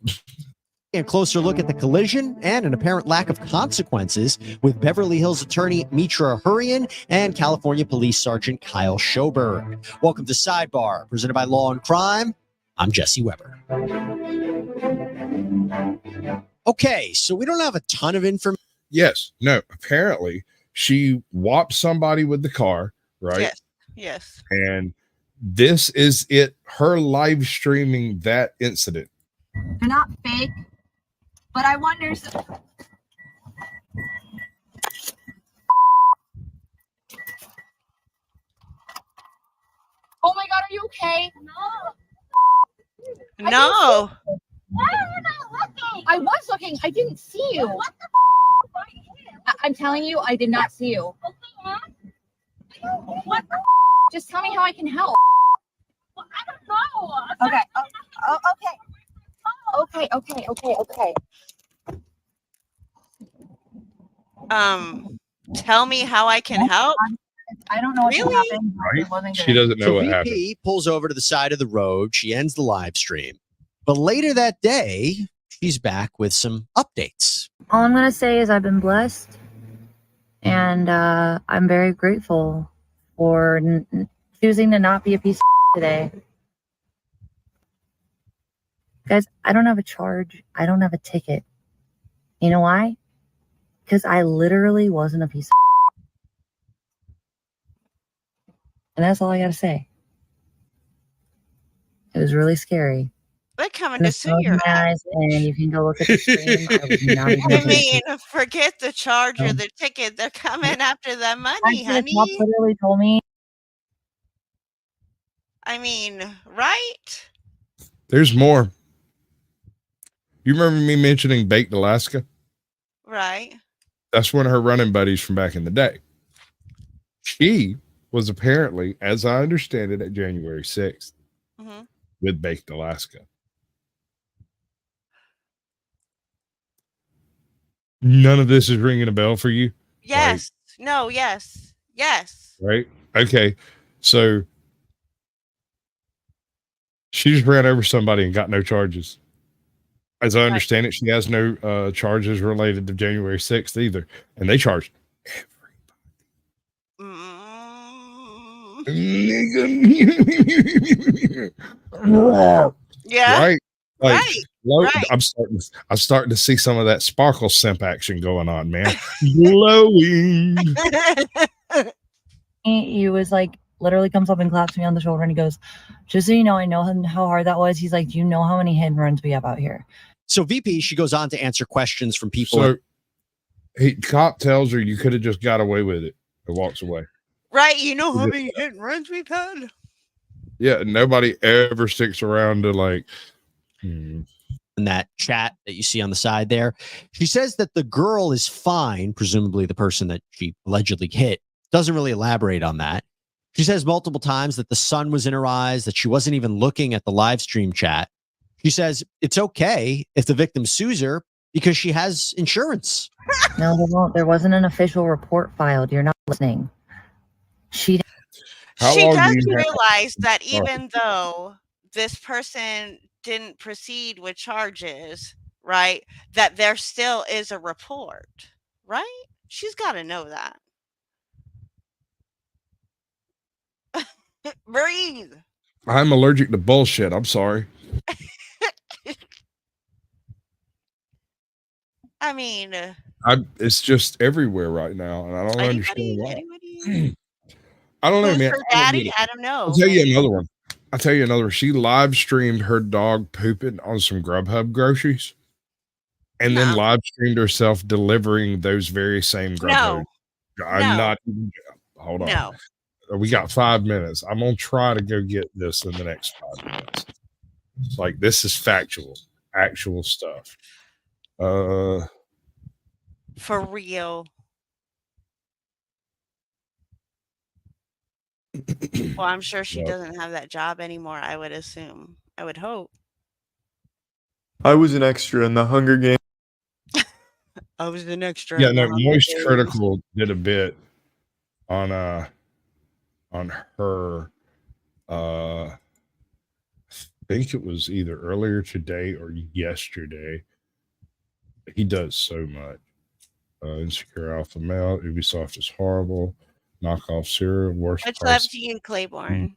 A closer look at the collision and an apparent lack of consequences with Beverly Hills attorney Mitra Hurrian and California Police Sergeant Kyle Schoberg. Welcome to Sidebar, presented by Law and Crime. I'm Jesse Weber. Okay, so we don't have a ton of information. Yes, no, apparently she whopped somebody with the car, right? Yes. Yes. And this is it, her live streaming that incident. They're not fake, but I wonder. Oh my God, are you okay? No. No. Why are you not looking? I was looking. I didn't see you. What the I'm telling you, I did not see you. What the Just tell me how I can help. Well, I don't know. Okay. Okay. Tell me how I can help. I don't know what Really? happened. Right? It wasn't She good. doesn't know So what VP happened. pulls over to the side of the road. She ends the live stream. But later that day, she's back with some updates. All I'm going to say is I've been blessed, and I'm very grateful for choosing to not be a piece of today. Guys, I don't have a charge. I don't have a ticket. You know why? Because I literally wasn't a piece of and that's all I got to say. It was really scary. They're coming And to the sue smell in your my ass. eyes, and you can go look at the stream. I was not even I a piece mean, forget the charge or the ticket. They're coming after the money, The cop honey. literally told me. I mean, right? There's more. You remember me mentioning Baked Alaska? Right. That's one of her running buddies from back in the day. She was apparently, as I understand it, at January 6th Mm-hmm. with Baked Alaska. None of this is ringing a bell for you? Yes. No, yes. Yes. Right? Okay. So she just ran over somebody and got no charges. As I understand it, she has no charges related to January 6th either. And they charged everybody. Yeah. Right. Like, Right. Right. I'm starting to see some of that sparkle simp action going on, man. Glowing. He was like, literally comes up and claps me on the shoulder and he goes, just so you know, I know how hard that was. He's like, do you know how many hit and runs we have out here? So VP, she goes on to answer questions from people. So cop tells her you could have just got away with it and walks away. Right. You know how many hit and runs we've had? Yeah. Nobody ever sticks around to like, in that chat that you see on the side there. She says that the girl is fine, presumably the person that she allegedly hit. Doesn't really elaborate on that. She says multiple times that the sun was in her eyes, that she wasn't even looking at the live stream chat. She says it's okay if the victim sues her because she has insurance. No, there wasn't an official report filed. You're not listening. She How She long do does you have? realize that Sorry. even though this person didn't proceed with charges, right, that there still is a report, right? She's got to know that. Breathe. I'm allergic to bullshit. I'm sorry. I mean, It's just everywhere right now, and I don't understand why. anybody? I don't know, Who's man. her I don't daddy? get it. I don't know. I'll tell you Maybe. another one. She live streamed her dog pooping on some Grubhub groceries, and then live streamed herself delivering those very same Grubhub. I'm not even. Hold on. No. We got 5 minutes. I'm gonna try to go get this in the next 5 minutes. It's like, this is factual, actual stuff. For real. Well, I'm sure she doesn't have that job anymore, I would assume. I would hope. I was an extra in the Hunger Games. I was an extra. Yeah, in no, the Hunger Moist Games. Critical did a bit on her. I think it was either earlier today or yesterday. He does so much. Insecure Alpha Male, Ubisoft is horrible. Knockoff Cereal, worst Much price. love to you, Claiborne.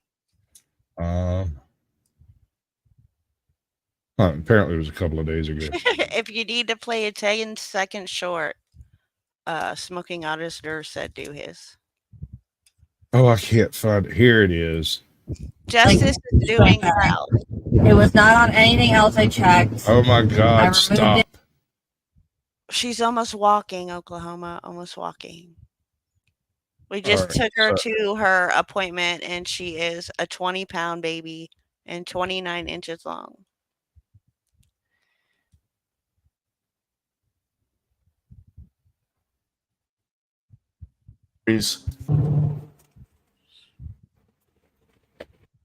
Apparently it was a couple of days ago. If you need to play a 10-second short, Smoking Auditor said do his. Oh, I can't find it. Here it is. Justice is doing well. It was not on anything else I checked. Oh my God, stop. it. She's almost walking, Oklahoma. Almost walking. We just All right, took her to her appointment, and she is a 20-pound baby and 29 inches long.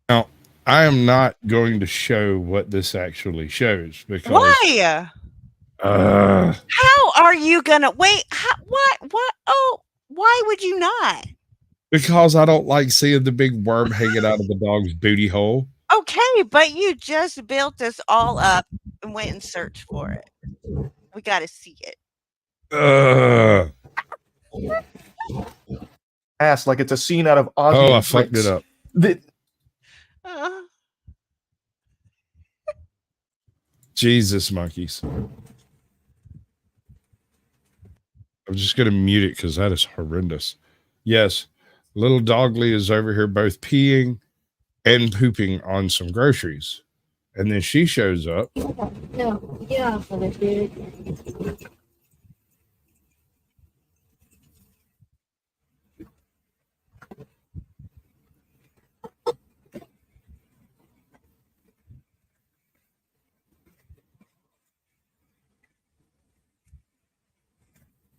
Now, I am not going to show what this actually shows because Why? How are you gonna wait? What? Oh, why would you not? because I don't like seeing the big worm hanging out of the dog's booty hole. Okay, but you just built this all up and went and searched for it. We got to see it. Ass like it's a scene out of Ozzy. Oh, I and fucked Prince. it up. Jesus monkeys. I'm just going to mute it because that is horrendous. Yes, little Dogly is over here both peeing and pooping on some groceries. And then she shows up. No, get off of it, dude.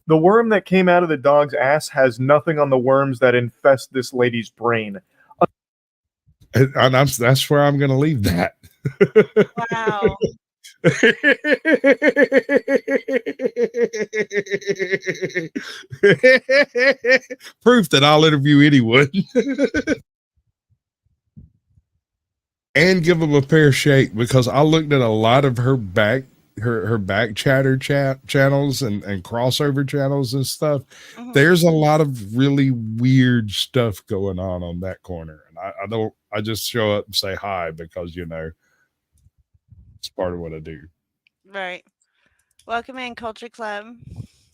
The worm that came out of the dog's ass has nothing on the worms that infest this lady's brain. And that's where I'm going to leave that. Wow. Proof that I'll interview anyone. And give them a fair shake, because I looked at a lot of her back chatter channels and crossover channels and stuff. Mhm. There's a lot of really weird stuff going on that corner. And I just show up and say hi because, you know, it's part of what I do. Right. Welcome in, Culture Club.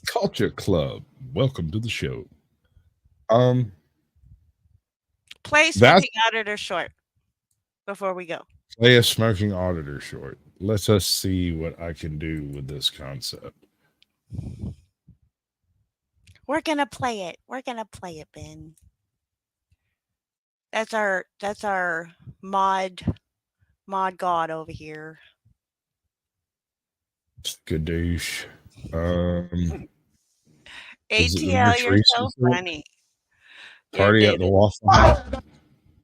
Culture Club. Welcome to the show. Play Smoking Auditor short before we go. Play a Smoking Auditor short. Let us see what I can do with this concept. We're gonna play it. We're gonna play it, Ben. That's our mod god over here. Skadoosh. ATL, you're so funny. Party at the Waffle House.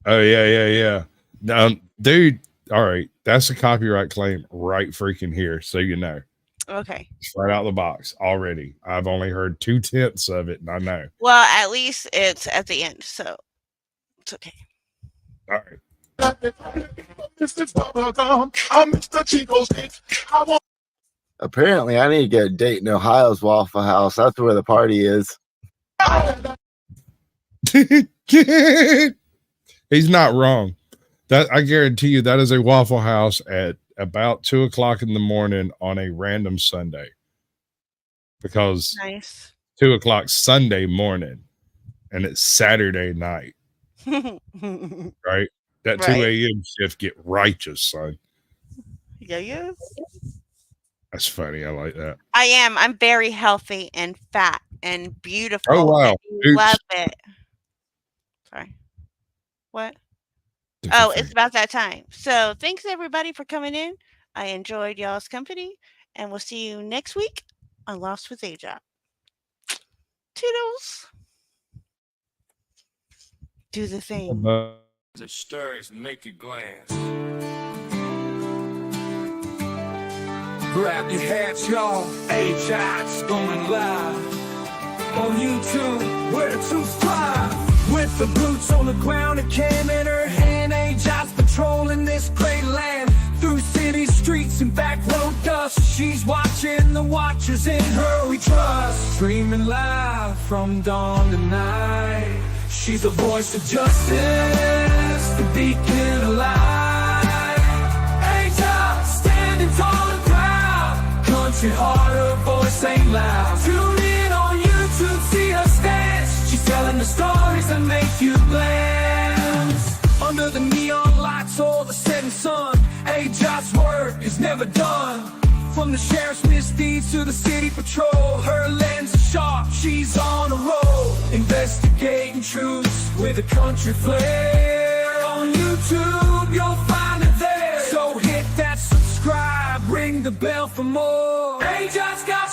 Oh yeah. Now, dude, all right, that's a copyright claim right freaking here, so you know. Okay. Right out the box already. I've only heard 2/10 of it, and I know. Well, at least it's at the end, so it's okay. All right. Apparently, I need to get a date in Ohio's Waffle House. That's where the party is. He's not wrong. That I guarantee you that is a Waffle House at about 2:00 in the morning on a random Sunday. Because Nice. 2:00 Sunday morning and it's Saturday night. Right? That 2 a.m. shift get righteous, son. Yeah. That's funny. I like that. I am. I'm very healthy and fat and beautiful. Oh, wow. I love it. Sorry. What? Oh, it's about that time. So thanks everybody for coming in. I enjoyed y'all's company, and we'll see you next week on Lost with AJoT. Toodles. Do the thing. The stories make you glance. Grab your hats, y'all. AJoT's going live on YouTube. Where to fly? With the boots on the ground, a cam in her hand. AJoT's patrolling this great land. Through city streets and back road dust. She's watching the watchers in her we trust. Streaming live from dawn to night. She's the voice of justice, the beacon of light. AJoT standing tall and proud. Country heart, her voice ain't loud. Tune in on YouTube, see her stance. She's telling the stories that make you glance. Under the neon lights or the setting sun, AJoT's work is never done. From the sheriff's misdeeds to the city patrol, her lens is sharp, she's on a roll. Investigating truths with a country flair. On YouTube, you'll find it there. So hit that subscribe, ring the bell for more. AJoT's got